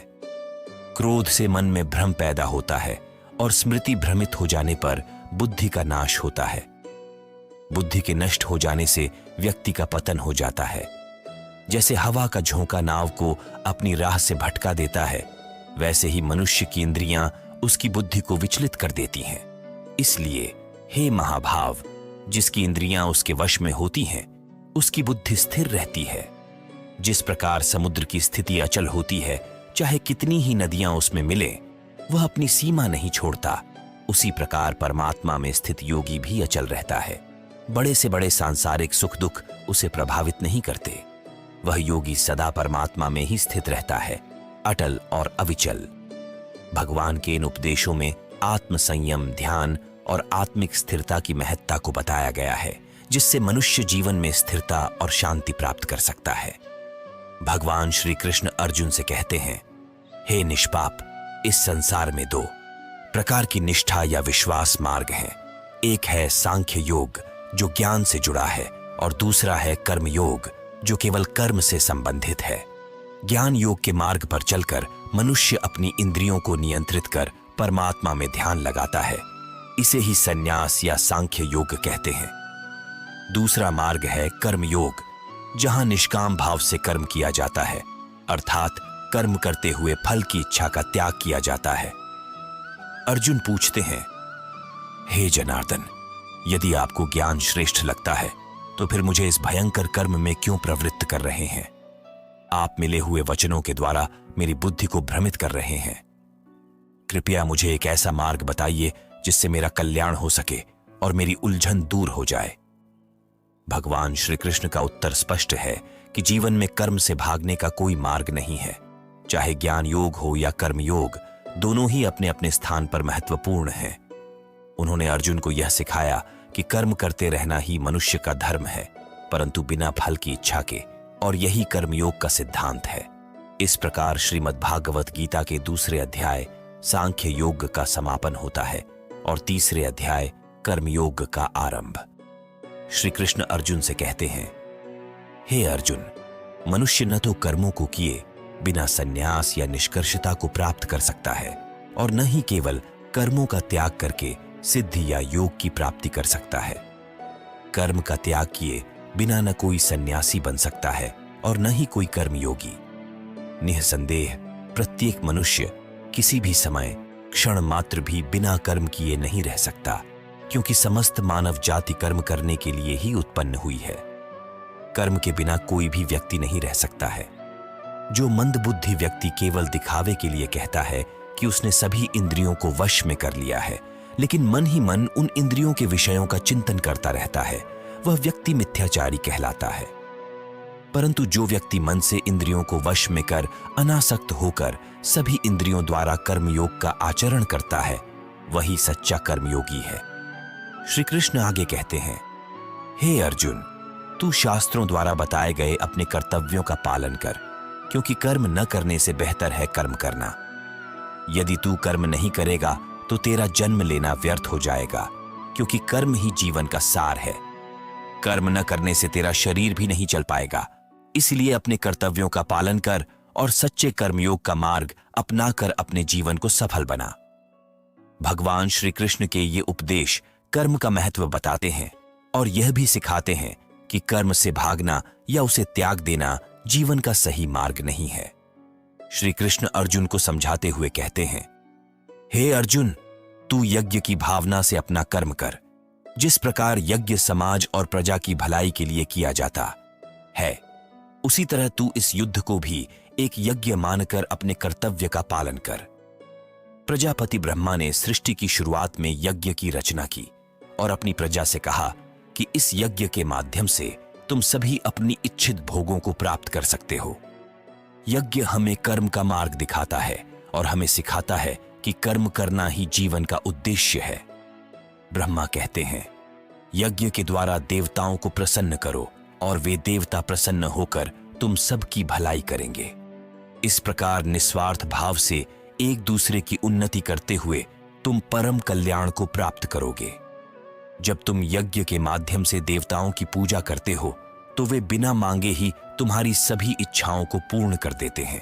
क्रोध से मन में भ्रम पैदा होता है और स्मृति भ्रमित हो जाने पर बुद्धि का नाश होता है। बुद्धि के नष्ट हो जाने से व्यक्ति का पतन हो जाता है। जैसे हवा का झोंका नाव को अपनी राह से भटका देता है, वैसे ही मनुष्य की इंद्रियां उसकी बुद्धि को विचलित कर देती हैं। इसलिए हे महाभाव, जिसकी इंद्रियां उसके वश में होती हैं, उसकी बुद्धि स्थिर रहती है। जिस प्रकार समुद्र की स्थिति अचल होती है, चाहे कितनी ही नदियां उसमें मिले, वह अपनी सीमा नहीं छोड़ता, उसी प्रकार परमात्मा में स्थित योगी भी अचल रहता है। बड़े से बड़े सांसारिक सुख दुख उसे प्रभावित नहीं करते। वह योगी सदा परमात्मा में ही स्थित रहता है, अटल और अविचल। भगवान के इन उपदेशों में आत्म संयम, ध्यान और आत्मिक स्थिरता की महत्ता को बताया गया है, जिससे मनुष्य जीवन में स्थिरता और शांति प्राप्त कर सकता है। भगवान श्री कृष्ण अर्जुन से कहते हैं, हे निष्पाप, इस संसार में दो प्रकार की निष्ठा या विश्वास मार्ग हैं। एक है सांख्य योग, जो ज्ञान से जुड़ा है, और दूसरा है कर्म योग, जो केवल कर्म से संबंधित है। ज्ञान योग के मार्ग पर चलकर मनुष्य अपनी इंद्रियों को नियंत्रित कर परमात्मा में ध्यान लगाता है। इसे ही संन्यास या सांख्य योग कहते हैं। दूसरा मार्ग है कर्म योग, जहां निष्काम भाव से कर्म किया जाता है, अर्थात कर्म करते हुए फल की इच्छा का त्याग किया जाता है। अर्जुन पूछते हैं, हे जनार्दन, यदि आपको ज्ञान श्रेष्ठ लगता है तो फिर मुझे इस भयंकर कर्म में क्यों प्रवृत्त कर रहे हैं? आप मिले हुए वचनों के द्वारा मेरी बुद्धि को भ्रमित कर रहे हैं। कृपया मुझे एक ऐसा मार्ग बताइए जिससे मेरा कल्याण हो सके और मेरी उलझन दूर हो जाए। भगवान श्री कृष्ण का उत्तर स्पष्ट है कि जीवन में कर्म से भागने का कोई मार्ग नहीं है। चाहे ज्ञान योग हो या कर्म योग, दोनों ही अपने अपने स्थान पर महत्वपूर्ण हैं। उन्होंने अर्जुन को यह सिखाया कि कर्म करते रहना ही मनुष्य का धर्म है, परंतु बिना फल की इच्छा के, और यही कर्मयोग का सिद्धांत है। इस प्रकार श्रीमद् भागवत गीता के दूसरे अध्याय सांख्य योग का समापन होता है और तीसरे अध्याय कर्मयोग का आरंभ। श्री कृष्ण अर्जुन से कहते हैं, हे अर्जुन, मनुष्य न तो कर्मों को किए बिना संन्यास या निष्कर्षता को प्राप्त कर सकता है और न ही केवल कर्मों का त्याग करके सिद्धि या योग की प्राप्ति कर सकता है। कर्म का त्याग किए बिना न कोई सन्यासी बन सकता है और न ही कोई कर्मयोगी। निःसंदेह प्रत्येक मनुष्य किसी भी समय क्षण मात्र भी बिना कर्म किए नहीं रह सकता, क्योंकि समस्त मानव जाति कर्म करने के लिए ही उत्पन्न हुई है। कर्म के बिना कोई भी व्यक्ति नहीं रह सकता है। जो मंदबुद्धि व्यक्ति केवल दिखावे के लिए कहता है कि उसने सभी इंद्रियों को वश में कर लिया है, लेकिन मन ही मन उन इंद्रियों के विषयों का चिंतन करता रहता है, वह व्यक्ति मिथ्याचारी कहलाता है। परंतु जो व्यक्ति मन से इंद्रियों को वश में कर अनासक्त होकर सभी इंद्रियों द्वारा कर्मयोग का आचरण करता है, वही सच्चा कर्मयोगी है। श्री कृष्ण आगे कहते हैं, हे अर्जुन, तू शास्त्रों द्वारा बताए गए अपने कर्तव्यों का पालन कर, क्योंकि कर्म न करने से बेहतर है कर्म करना। यदि तू कर्म नहीं करेगा तो तेरा जन्म लेना व्यर्थ हो जाएगा, क्योंकि कर्म ही जीवन का सार है। कर्म न करने से तेरा शरीर भी नहीं चल पाएगा, इसलिए अपने कर्तव्यों का पालन कर और सच्चे कर्मयोग का मार्ग अपनाकर अपने जीवन को सफल बना। भगवान श्री कृष्ण के ये उपदेश कर्म का महत्व बताते हैं और यह भी सिखाते हैं कि कर्म से भागना या उसे त्याग देना जीवन का सही मार्ग नहीं है। श्री कृष्ण अर्जुन को समझाते हुए कहते हैं, हे अर्जुन, तू यज्ञ की भावना से अपना कर्म कर। जिस प्रकार यज्ञ समाज और प्रजा की भलाई के लिए किया जाता है, उसी तरह तू इस युद्ध को भी एक यज्ञ मानकर अपने कर्तव्य का पालन कर। प्रजापति ब्रह्मा ने सृष्टि की शुरुआत में यज्ञ की रचना की और अपनी प्रजा से कहा कि इस यज्ञ के माध्यम से तुम सभी अपनी इच्छित भोगों को प्राप्त कर सकते हो। यज्ञ हमें कर्म का मार्ग दिखाता है और हमें सिखाता है कि कर्म करना ही जीवन का उद्देश्य है। ब्रह्मा कहते हैं, यज्ञ के द्वारा देवताओं को प्रसन्न करो और वे देवता प्रसन्न होकर तुम सबकी भलाई करेंगे। इस प्रकार निस्वार्थ भाव से एक दूसरे की उन्नति करते हुए तुम परम कल्याण को प्राप्त करोगे। जब तुम यज्ञ के माध्यम से देवताओं की पूजा करते हो तो वे बिना मांगे ही तुम्हारी सभी इच्छाओं को पूर्ण कर देते हैं।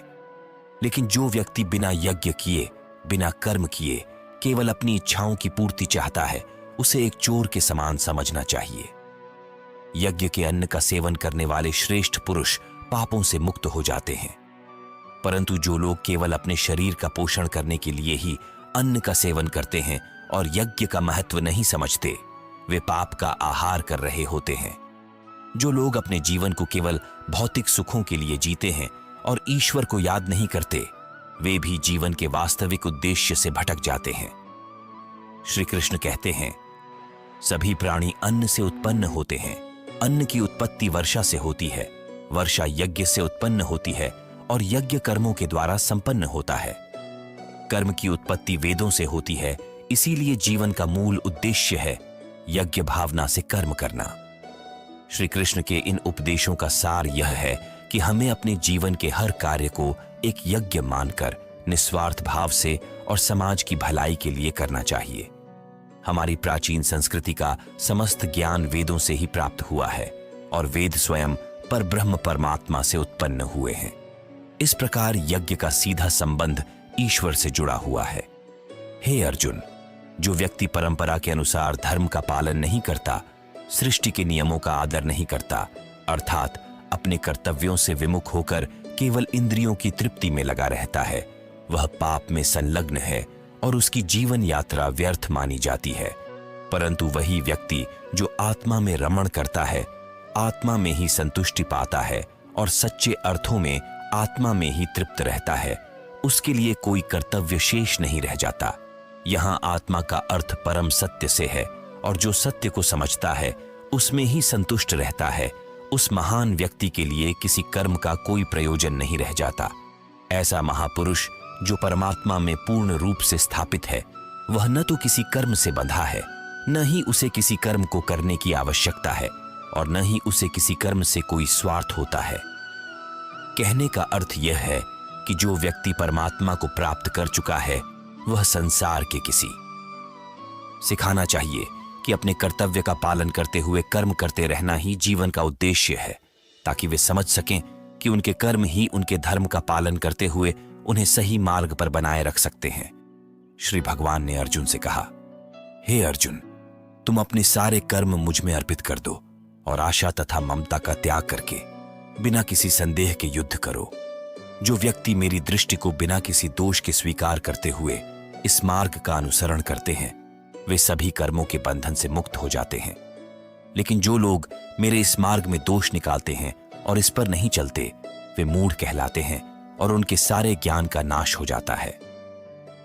लेकिन जो व्यक्ति बिना यज्ञ किए, बिना कर्म किए केवल अपनी इच्छाओं की पूर्ति चाहता है, उसे एक चोर के समान समझना चाहिए। यज्ञ के अन्न का सेवन करने वाले श्रेष्ठ पुरुष पापों से मुक्त हो जाते हैं, परंतु जो लोग केवल अपने शरीर का पोषण करने के लिए ही अन्न का सेवन करते हैं और यज्ञ का महत्व नहीं समझते, वे पाप का आहार कर रहे होते हैं। जो लोग अपने जीवन को केवल भौतिक सुखों के लिए जीते हैं और ईश्वर को याद नहीं करते, वे भी जीवन के वास्तविक उद्देश्य से भटक जाते हैं। श्री कृष्ण कहते हैं, सभी प्राणी अन्न से उत्पन्न होते हैं। अन्न की उत्पत्ति वर्षा से होती है, वर्षा यज्ञ से उत्पन्न होती है और यज्ञ कर्मों के द्वारा संपन्न होता है। कर्म की उत्पत्ति वेदों से होती है, इसीलिए जीवन का मूल उद्देश्य है यज्ञ भावना से कर्म करना। श्री कृष्ण के इन उपदेशों का सार यह है कि हमें अपने जीवन के हर कार्य को एक यज्ञ मानकर निस्वार्थ भाव से और समाज की भलाई के लिए करना चाहिए। हमारी प्राचीन संस्कृति का समस्त ज्ञान वेदों से ही प्राप्त हुआ है और वेद स्वयं परब्रह्म परमात्मा से उत्पन्न हुए हैं। इस प्रकार यज्ञ का सीधा संबंध ईश्वर से जुड़ा हुआ है। हे अर्जुन, जो व्यक्ति परंपरा के अनुसार धर्म का पालन नहीं करता, सृष्टि के नियमों का आदर नहीं करता, अर्थात अपने कर्तव्यों से विमुख होकर केवल इंद्रियों की तृप्ति में लगा रहता है, वह पाप में संलग्न है और उसकी जीवन यात्रा व्यर्थ मानी जाती है। परंतु वही व्यक्ति जो आत्मा में रमण करता है, आत्मा में ही संतुष्टि पाता है और सच्चे अर्थों में आत्मा में ही तृप्त रहता है, उसके लिए कोई कर्तव्य शेष नहीं रह जाता। यहाँ आत्मा का अर्थ परम सत्य से है और जो सत्य को समझता है उसमें ही संतुष्ट रहता है, उस महान व्यक्ति के लिए किसी कर्म का कोई प्रयोजन नहीं रह जाता। ऐसा महापुरुष जो परमात्मा में पूर्ण रूप से स्थापित है, वह न तो किसी कर्म से बंधा है, न ही उसे किसी कर्म को करने की आवश्यकता है, और न ही उसे किसी कर्म से कोई स्वार्थ होता है। कहने का अर्थ यह है कि जो व्यक्ति परमात्मा को प्राप्त कर चुका है, वह संसार के किसी सिखाना चाहिए कि अपने कर्तव्य का पालन करते हुए कर्म करते रहना ही जीवन का उद्देश्य है, ताकि वे समझ सकें कि उनके कर्म ही उनके धर्म का पालन करते हुए उन्हें सही मार्ग पर बनाए रख सकते हैं। श्री भगवान ने अर्जुन से कहा, हे अर्जुन, तुम अपने सारे कर्म मुझ में अर्पित कर दो और आशा तथा ममता का त्याग करके बिना किसी संदेह के युद्ध करो। जो व्यक्ति मेरी दृष्टि को बिना किसी दोष के स्वीकार करते हुए इस मार्ग का अनुसरण करते हैं, वे सभी कर्मों के बंधन से मुक्त हो जाते हैं। लेकिन जो लोग मेरे इस मार्ग में दोष निकालते हैं और इस पर नहीं चलते, वे मूढ़ कहलाते हैं और उनके सारे ज्ञान का नाश हो जाता है।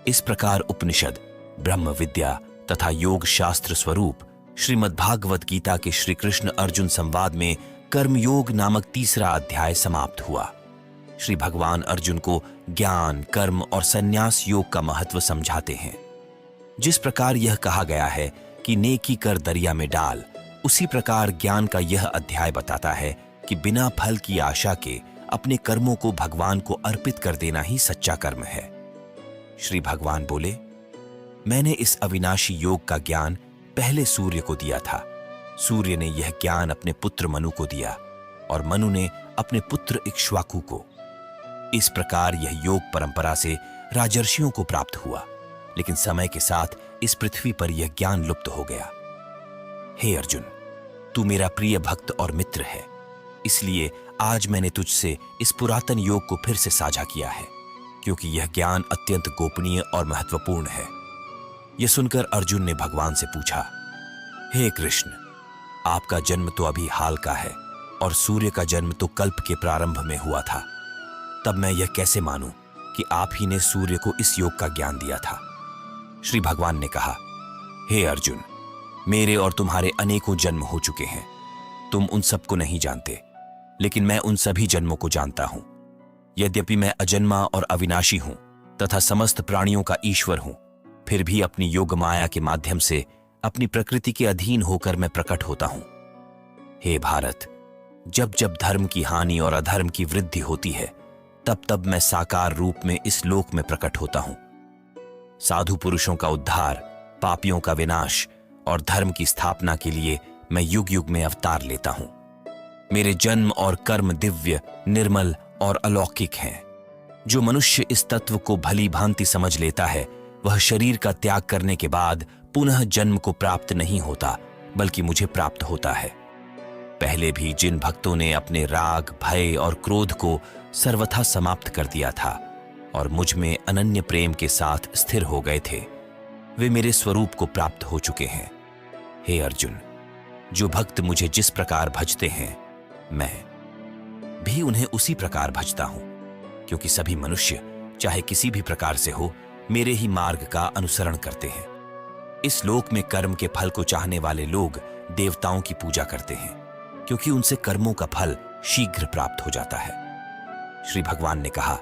इस प्रकार उपनिषद, ब्रह्म विद्या तथा योग शास्त्र स्वरूप श्रीमद् भागवत गीता के श्री कृष्ण अर्जुन संवाद में कर्मयोग नामक तीसरा अध्याय समाप्त हुआ। श्री भगवान अर्जुन को ज्ञान, कर्म और संन्यास योग का महत्व समझाते हैं। जिस प्रकार यह कहा गया है कि नेकी कर दरिया में डाल, उसी प्रकार ज्ञान का यह अध्याय बताता है कि बिना फल की आशा के अपने कर्मों को भगवान को अर्पित कर देना ही सच्चा कर्म है। श्री भगवान बोले, मैंने इस अविनाशी योग का ज्ञान पहले सूर्य को दिया था। सूर्य ने यह ज्ञान अपने पुत्र मनु को दिया और मनु ने अपने पुत्र इक्ष्वाकु को। इस प्रकार यह योग परंपरा से राजर्षियों को प्राप्त हुआ, लेकिन समय के साथ इस पृथ्वी पर यह ज्ञान लुप्त हो गया। हे अर्जुन, तू मेरा प्रिय भक्त और मित्र है, इसलिए आज मैंने तुझसे इस पुरातन योग को फिर से साझा किया है, क्योंकि यह ज्ञान अत्यंत गोपनीय और महत्वपूर्ण है। यह सुनकर अर्जुन ने भगवान से पूछा, हे कृष्ण, आपका जन्म तो अभी हाल का है और सूर्य का जन्म तो कल्प के प्रारंभ में हुआ था। तब मैं यह कैसे मानूं कि आप ही ने सूर्य को इस योग का ज्ञान दिया था? श्री भगवान ने कहा, हे अर्जुन, मेरे और तुम्हारे अनेकों जन्म हो चुके हैं। तुम उन सबको नहीं जानते, लेकिन मैं उन सभी जन्मों को जानता हूं। यद्यपि मैं अजन्मा और अविनाशी हूं तथा समस्त प्राणियों का ईश्वर हूं, फिर भी अपनी योग माया के माध्यम से अपनी प्रकृति के अधीन होकर मैं प्रकट होता हूं। हे भारत, जब जब धर्म की हानि और अधर्म की वृद्धि होती है, तब तब मैं साकार रूप में इस लोक में प्रकट होता हूं। साधु पुरुषों का उद्धार, पापियों का विनाश और धर्म की स्थापना के लिए मैं युग युग में अवतार लेता हूं। मेरे जन्म और कर्म दिव्य, निर्मल और अलौकिक हैं। जो मनुष्य इस तत्व को भली भांति समझ लेता है, वह शरीर का त्याग करने के बाद पुनः जन्म को प्राप्त नहीं होता, बल्कि मुझे प्राप्त होता है। पहले भी जिन भक्तों ने अपने राग, भय और क्रोध को सर्वथा समाप्त कर दिया था और मुझ में अनन्य प्रेम के साथ स्थिर हो गए थे, वे मेरे स्वरूप को प्राप्त हो चुके हैं। हे अर्जुन, जो भक्त मुझे जिस प्रकार भजते हैं, मैं भी उन्हें उसी प्रकार भजता हूं, क्योंकि सभी मनुष्य चाहे किसी भी प्रकार से हो, मेरे ही मार्ग का अनुसरण करते हैं। इस लोक में कर्म के फल को चाहने वाले लोग देवताओं की पूजा करते हैं, क्योंकि उनसे कर्मों का फल शीघ्र प्राप्त हो जाता है। श्री भगवान ने कहा,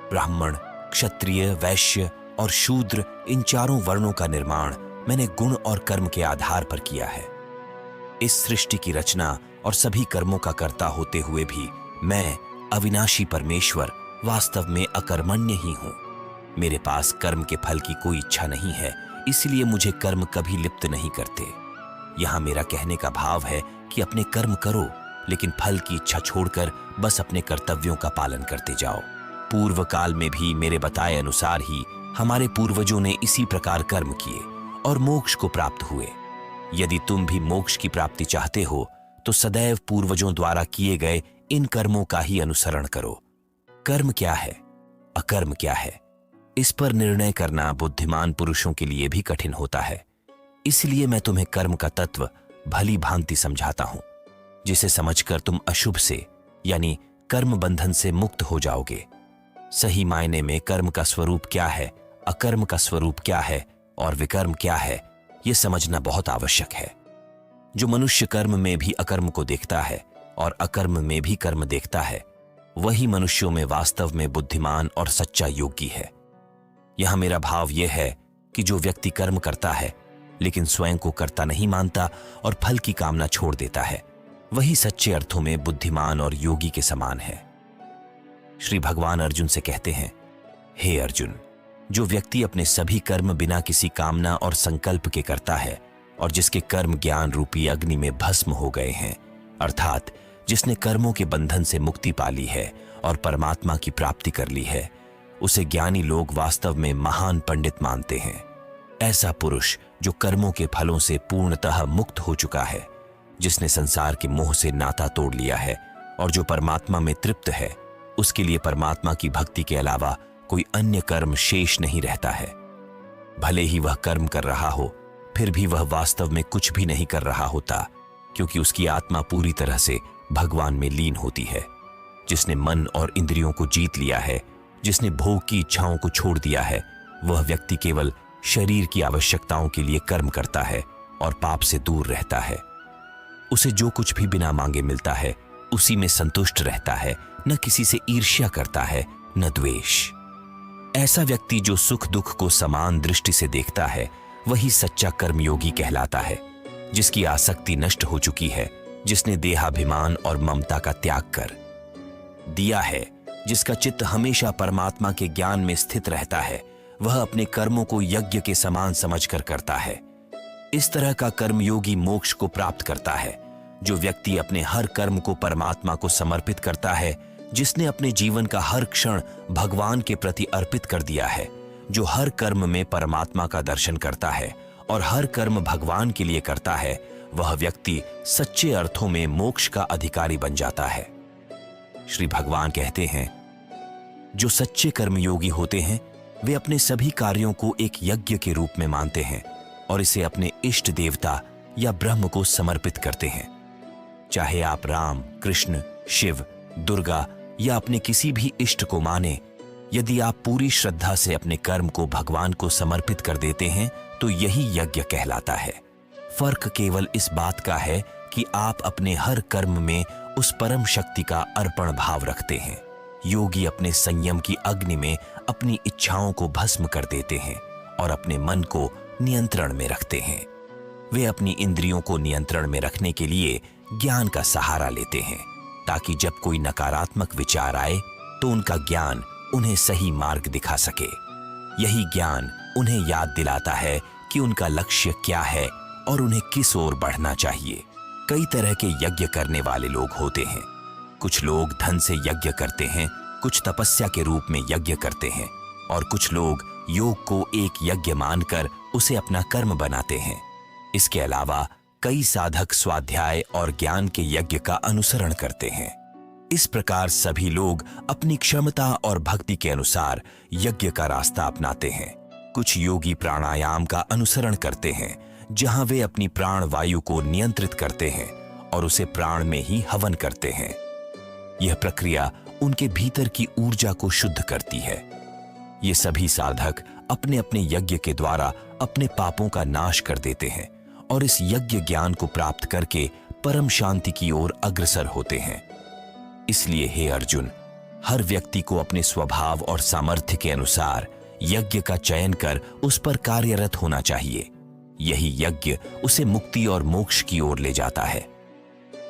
ब्राह्मण, क्षत्रिय, वैश्य और शूद्र, इन चारों वर्णों का निर्माण मैंने गुण और कर्म के आधार पर किया है। इस सृष्टि की रचना और सभी कर्मों का कर्ता होते हुए भी मैं, अविनाशी परमेश्वर, वास्तव में अकर्मण्य ही हूं। मेरे पास कर्म के फल की कोई इच्छा नहीं है, इसलिए मुझे कर्म कभी लिप्त नहीं करते। यहां मेरा कहने का भाव है कि अपने कर्म करो, लेकिन फल की इच्छा छोड़कर बस अपने कर्तव्यों का पालन करते जाओ। पूर्व काल में भी मेरे बताए अनुसार ही हमारे पूर्वजों ने इसी प्रकार कर्म किए और मोक्ष को प्राप्त हुए। यदि तुम भी मोक्ष की प्राप्ति चाहते हो, तो सदैव पूर्वजों द्वारा किए गए इन कर्मों का ही अनुसरण करो। कर्म क्या है, अकर्म क्या है, इस पर निर्णय करना बुद्धिमान पुरुषों के लिए भी कठिन होता है। इसलिए मैं तुम्हें कर्म का तत्व भली भांति समझाता हूं, जिसे समझकर तुम अशुभ से यानी कर्म बंधन से मुक्त हो जाओगे। सही मायने में कर्म का स्वरूप क्या है, अकर्म का स्वरूप क्या है और विकर्म क्या है, यह समझना बहुत आवश्यक है। जो मनुष्य कर्म में भी अकर्म को देखता है और अकर्म में भी कर्म देखता है, वही मनुष्यों में वास्तव में बुद्धिमान और सच्चा योगी है। यहां मेरा भाव यह है कि जो व्यक्ति कर्म करता है लेकिन स्वयं को कर्ता नहीं मानता और फल की कामना छोड़ देता है, वही सच्चे अर्थों में बुद्धिमान और योगी के समान है। श्री भगवान अर्जुन से कहते हैं, हे अर्जुन, जो व्यक्ति अपने सभी कर्म बिना किसी कामना और संकल्प के करता है और जिसके कर्म ज्ञान रूपी अग्नि में भस्म हो गए हैं, अर्थात जिसने कर्मों के बंधन से मुक्ति पा ली है और परमात्मा की प्राप्ति कर ली है, उसे ज्ञानी लोग वास्तव में महान पंडित मानते हैं। ऐसा पुरुष जो कर्मों के फलों से पूर्णतः मुक्त हो चुका है, जिसने संसार के मोह से नाता तोड़ लिया है और जो परमात्मा में तृप्त है, उसके लिए परमात्मा की भक्ति के अलावा कोई अन्य कर्म शेष नहीं रहता है। भले ही वह कर्म कर रहा हो, फिर भी वह वास्तव में कुछ भी नहीं कर रहा होता, क्योंकि उसकी आत्मा पूरी तरह से भगवान में लीन होती है। जिसने मन और इंद्रियों को जीत लिया है, जिसने भोग की इच्छाओं को छोड़ दिया है, वह व्यक्ति केवल शरीर की आवश्यकताओं के लिए कर्म करता है और पाप से दूर रहता है। उसे जो कुछ भी बिना मांगे मिलता है, उसी में संतुष्ट रहता है, न किसी से ईर्ष्या करता है, न द्वेष। ऐसा व्यक्ति जो सुख दुख को समान दृष्टि से देखता है, वही सच्चा कर्मयोगी कहलाता है। जिसकी आसक्ति नष्ट हो चुकी है, जिसने देहाभिमान और ममता का त्याग कर दिया है, जिसका चित्त हमेशा परमात्मा के ज्ञान में स्थित रहता है, वह अपने कर्मों को यज्ञ के समान समझकर करता है। इस तरह का कर्मयोगी मोक्ष को प्राप्त करता है। जो व्यक्ति अपने हर कर्म को परमात्मा को समर्पित करता है, जिसने अपने जीवन का हर क्षण भगवान के प्रति अर्पित कर दिया है, जो हर कर्म में परमात्मा का दर्शन करता है और हर कर्म भगवान के लिए करता है, वह व्यक्ति सच्चे अर्थों में मोक्ष का अधिकारी बन जाता है। श्री भगवान कहते हैं, जो सच्चे कर्मयोगी होते हैं, वे अपने सभी कार्यों को एक यज्ञ के रूप में मानते हैं और इसे अपने इष्ट देवता या ब्रह्म को समर्पित करते हैं। चाहे आप राम, कृष्ण, शिव, दुर्गा या अपने किसी भी इष्ट को माने, यदि आप पूरी श्रद्धा से अपने कर्म को भगवान को समर्पित कर देते हैं, तो यही यज्ञ कहलाता है। फर्क केवल इस बात का है कि आप अपने हर कर्म में उस परम शक्ति का अर्पण भाव रखते हैं। योगी अपने संयम की अग्नि में अपनी इच्छाओं को भस्म कर देते हैं और अपने मन को नियंत्रण में रखते हैं। वे अपनी इंद्रियों को नियंत्रण में रखने के लिए ज्ञान का सहारा लेते हैं, ताकि जब कोई नकारात्मक विचार आए तो उनका ज्ञान उन्हें सही मार्ग दिखा सके। यही ज्ञान उन्हें याद दिलाता है कि उनका लक्ष्य क्या है और उन्हें किस ओर बढ़ना चाहिए। कई तरह के यज्ञ करने वाले लोग होते हैं। कुछ लोग धन से यज्ञ करते हैं, कुछ तपस्या के रूप में यज्ञ करते हैं और कुछ लोग योग को एक यज्ञ मानकर उसे अपना कर्म बनाते हैं। इसके अलावा कई साधक स्वाध्याय और ज्ञान के यज्ञ का अनुसरण करते हैं। इस प्रकार सभी लोग अपनी क्षमता और भक्ति के अनुसार यज्ञ का रास्ता अपनाते हैं। कुछ योगी प्राणायाम का अनुसरण करते हैं, जहां वे अपनी प्राण वायु को नियंत्रित करते हैं और उसे प्राण में ही हवन करते हैं। यह प्रक्रिया उनके भीतर की ऊर्जा को शुद्ध करती है। ये सभी साधक अपने अपने यज्ञ के द्वारा अपने पापों का नाश कर देते हैं और इस यज्ञ ज्ञान को प्राप्त करके परम शांति की ओर अग्रसर होते हैं। इसलिए हे अर्जुन, हर व्यक्ति को अपने स्वभाव और सामर्थ्य के अनुसार यज्ञ का चयन कर उस पर कार्यरत होना चाहिए। यही यज्ञ उसे मुक्ति और मोक्ष की ओर ले जाता है।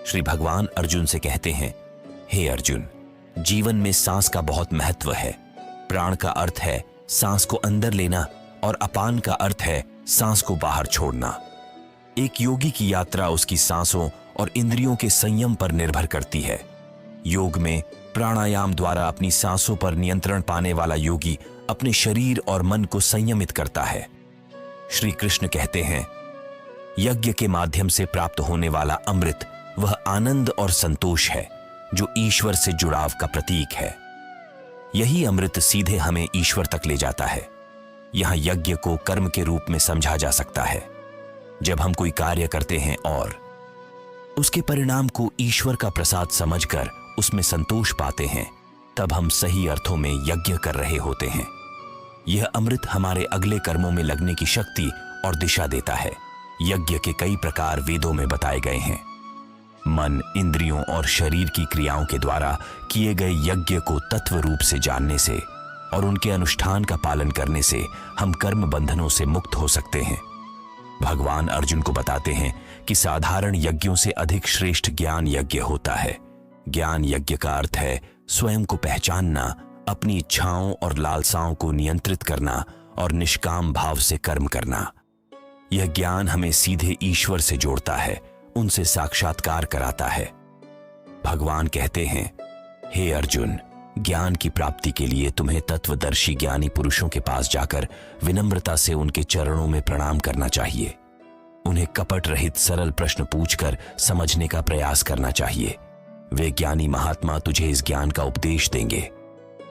श्री भगवान अर्जुन से कहते हैं, हे अर्जुन, जीवन में सांस का बहुत महत्व है। प्राण का अर्थ है सांस को अंदर लेना और अपान का अर्थ है सांस को बाहर छोड़ना। एक योगी की यात्रा उसकी सांसों और इंद्रियों के संयम पर निर्भर करती है। योग में प्राणायाम द्वारा अपनी सांसों पर नियंत्रण पाने वाला योगी अपने शरीर और मन को संयमित करता है। श्री कृष्ण कहते हैं, यज्ञ के माध्यम से प्राप्त होने वाला अमृत वह आनंद और संतोष है जो ईश्वर से जुड़ाव का प्रतीक है। यही अमृत सीधे हमें ईश्वर तक ले जाता है। यहां यज्ञ को कर्म के रूप में समझा जा सकता है। जब हम कोई कार्य करते हैं और उसके परिणाम को ईश्वर का प्रसाद समझकर उसमें संतोष पाते हैं, तब हम सही अर्थों में यज्ञ कर रहे होते हैं। यह अमृत हमारे अगले कर्मों में लगने की शक्ति और दिशा देता है। यज्ञ के कई प्रकार वेदों में बताए गए हैं। मन, इंद्रियों और शरीर की क्रियाओं के द्वारा किए गए यज्ञ को तत्व रूप से जानने से और उनके अनुष्ठान का पालन करने से हम कर्म बंधनों से मुक्त हो सकते हैं। भगवान अर्जुन को बताते हैं कि साधारण यज्ञों से अधिक श्रेष्ठ ज्ञान यज्ञ होता है। ज्ञान यज्ञ का अर्थ है स्वयं को पहचानना, अपनी इच्छाओं और लालसाओं को नियंत्रित करना और निष्काम भाव से कर्म करना। यह ज्ञान हमें सीधे ईश्वर से जोड़ता है, उनसे साक्षात्कार कराता है। भगवान कहते हैं, हे अर्जुन, ज्ञान की प्राप्ति के लिए तुम्हें तत्वदर्शी ज्ञानी पुरुषों के पास जाकर विनम्रता से उनके चरणों में प्रणाम करना चाहिए। उन्हें कपट रहित सरल प्रश्न पूछकर समझने का प्रयास करना चाहिए। वे ज्ञानी महात्मा तुझे इस ज्ञान का उपदेश देंगे।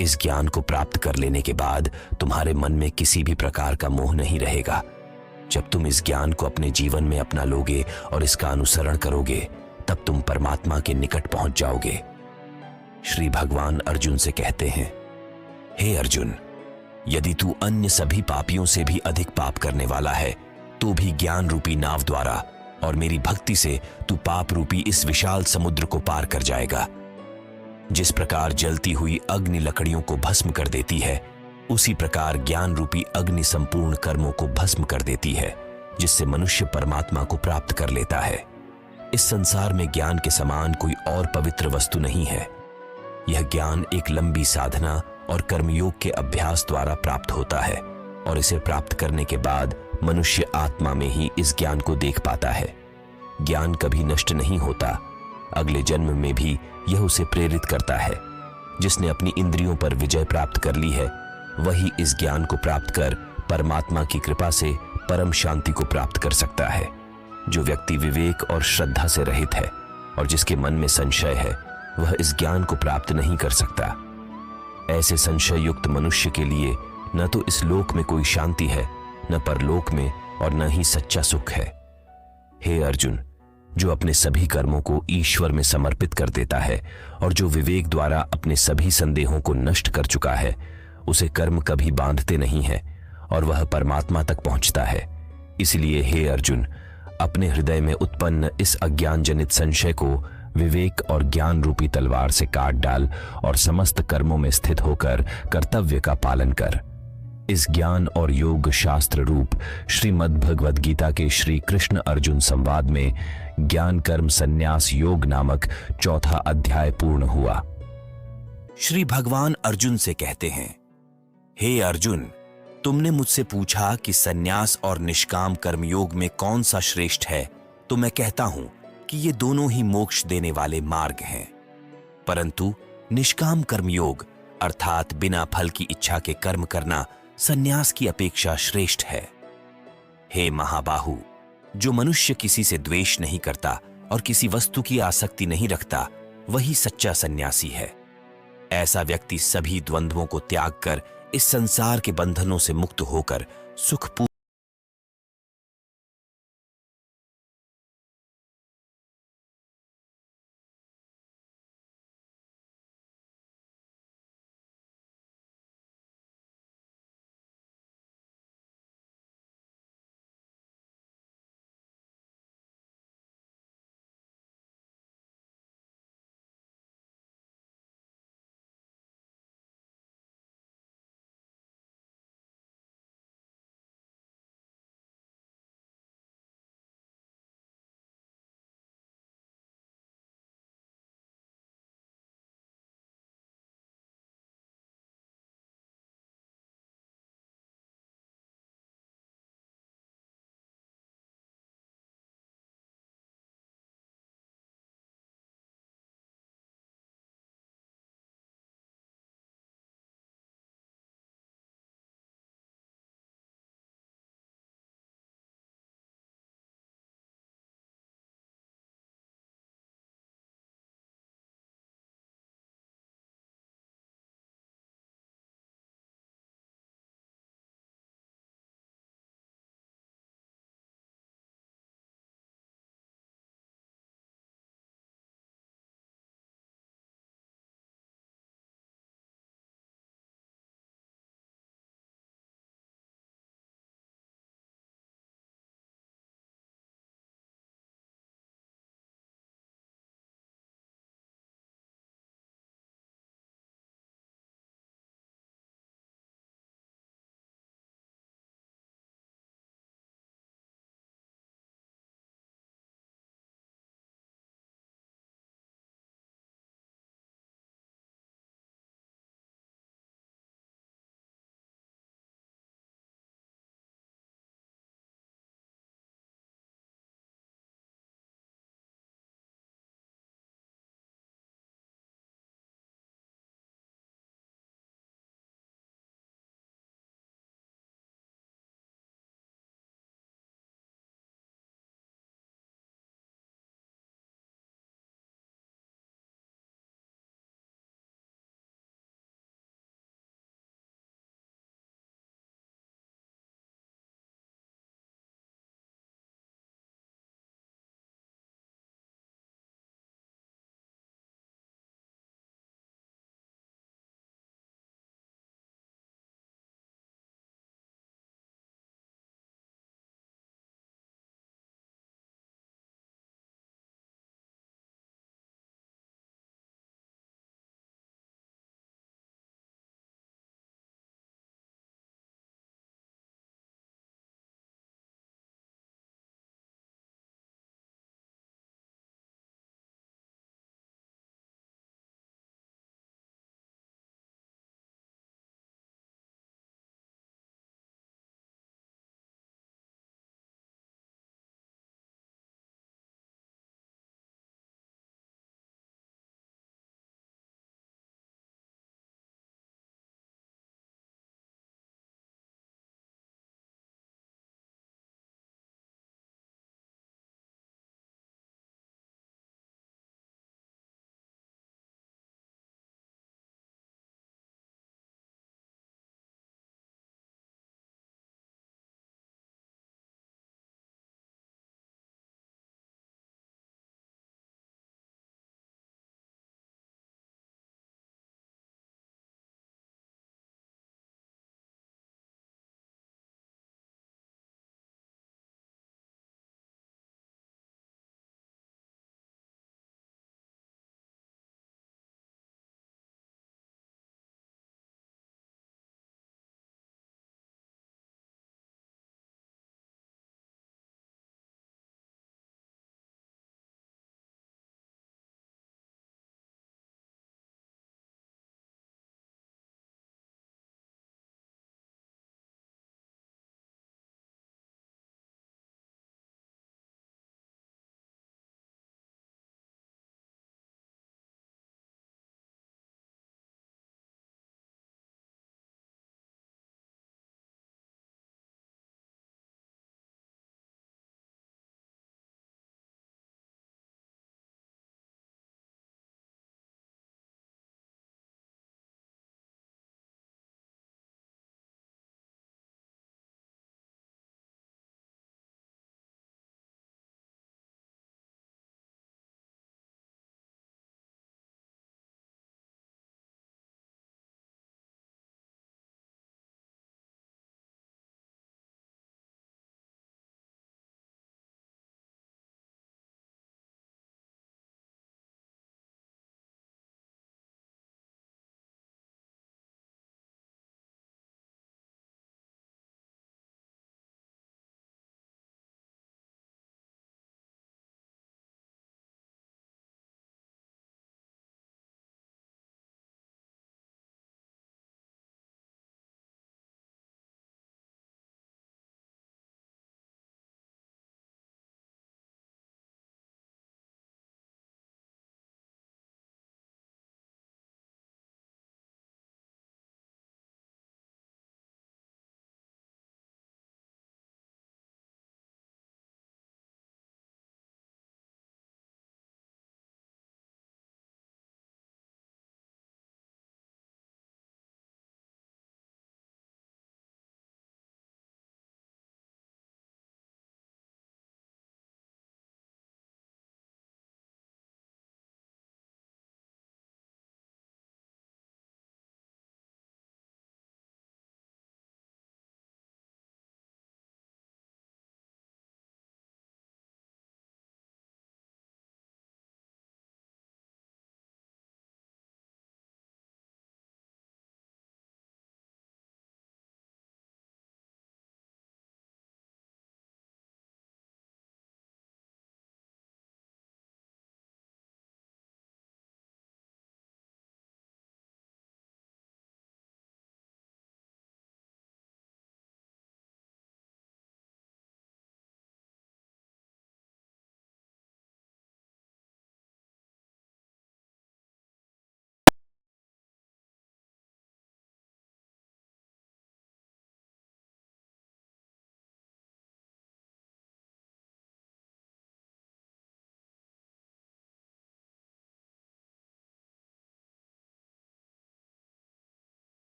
इस ज्ञान को प्राप्त कर लेने के बाद तुम्हारे मन में किसी भी प्रकार का मोह नहीं रहेगा। जब तुम इस ज्ञान को अपने जीवन में अपना लोगे और इसका अनुसरण करोगे, तब तुम परमात्मा के निकट पहुंच जाओगे। श्री भगवान अर्जुन से कहते हैं, हे अर्जुन, यदि तू अन्य सभी पापियों से भी अधिक पाप करने वाला है, तो भी ज्ञान रूपी नाव द्वारा और मेरी भक्ति से तू पाप रूपी इस विशाल समुद्र को पार कर जाएगा। जिस प्रकार जलती हुई अग्नि लकड़ियों को भस्म कर देती है, उसी प्रकार ज्ञान रूपी अग्नि संपूर्ण कर्मों को भस्म कर देती है, जिससे मनुष्य परमात्मा को प्राप्त कर लेता है। इस संसार में ज्ञान के समान कोई और पवित्र वस्तु नहीं है। यह ज्ञान एक लंबी साधना और कर्मयोग के अभ्यास द्वारा प्राप्त होता है और इसे प्राप्त करने के बाद मनुष्य आत्मा में ही इस ज्ञान को देख पाता है। ज्ञान कभी नष्ट नहीं होता, अगले जन्म में भी यह उसे प्रेरित करता है। जिसने अपनी इंद्रियों पर विजय प्राप्त कर ली है, वही इस ज्ञान को प्राप्त कर परमात्मा की कृपा से परम शांति को प्राप्त कर सकता है। जो व्यक्ति विवेक और श्रद्धा से रहित है और जिसके मन में संशय है, वह इस ज्ञान को प्राप्त नहीं कर सकता। ऐसे संशय युक्त मनुष्य के लिए न तो इस लोक में कोई शांति है, न परलोक में, और न ही सच्चा सुख है। हे अर्जुन, जो अपने सभी कर्मों को ईश्वर में समर्पित कर देता है और जो विवेक द्वारा अपने सभी संदेहों को नष्ट कर चुका है, उसे कर्म कभी बांधते नहीं है और वह परमात्मा तक पहुंचता है। इसलिए हे अर्जुन, अपने हृदय में उत्पन्न इस अज्ञान जनित संशय को विवेक और ज्ञान रूपी तलवार से काट डाल और समस्त कर्मों में स्थित होकर कर्तव्य का पालन कर। इस ज्ञान और योग शास्त्र रूप श्रीमद् भगवद गीता के श्री कृष्ण अर्जुन संवाद में ज्ञान कर्म संन्यास योग नामक चौथा अध्याय पूर्ण हुआ। श्री भगवान अर्जुन से कहते हैं, हे अर्जुन, तुमने मुझसे पूछा कि संन्यास और निष्काम कर्मयोग में कौन सा श्रेष्ठ है, तो मैं कहता हूं कि ये दोनों ही मोक्ष देने वाले मार्ग हैं। परंतु निष्काम कर्मयोग अर्थात बिना फल की इच्छा के कर्म करना संन्यास की अपेक्षा श्रेष्ठ है। हे महाबाहु, जो मनुष्य किसी से द्वेष नहीं करता और किसी वस्तु की आसक्ति नहीं रखता, वही सच्चा सन्यासी है। ऐसा व्यक्ति सभी द्वंद्वों को त्याग कर इस संसार के बंधनों से मुक्त होकर सुखपूर्ण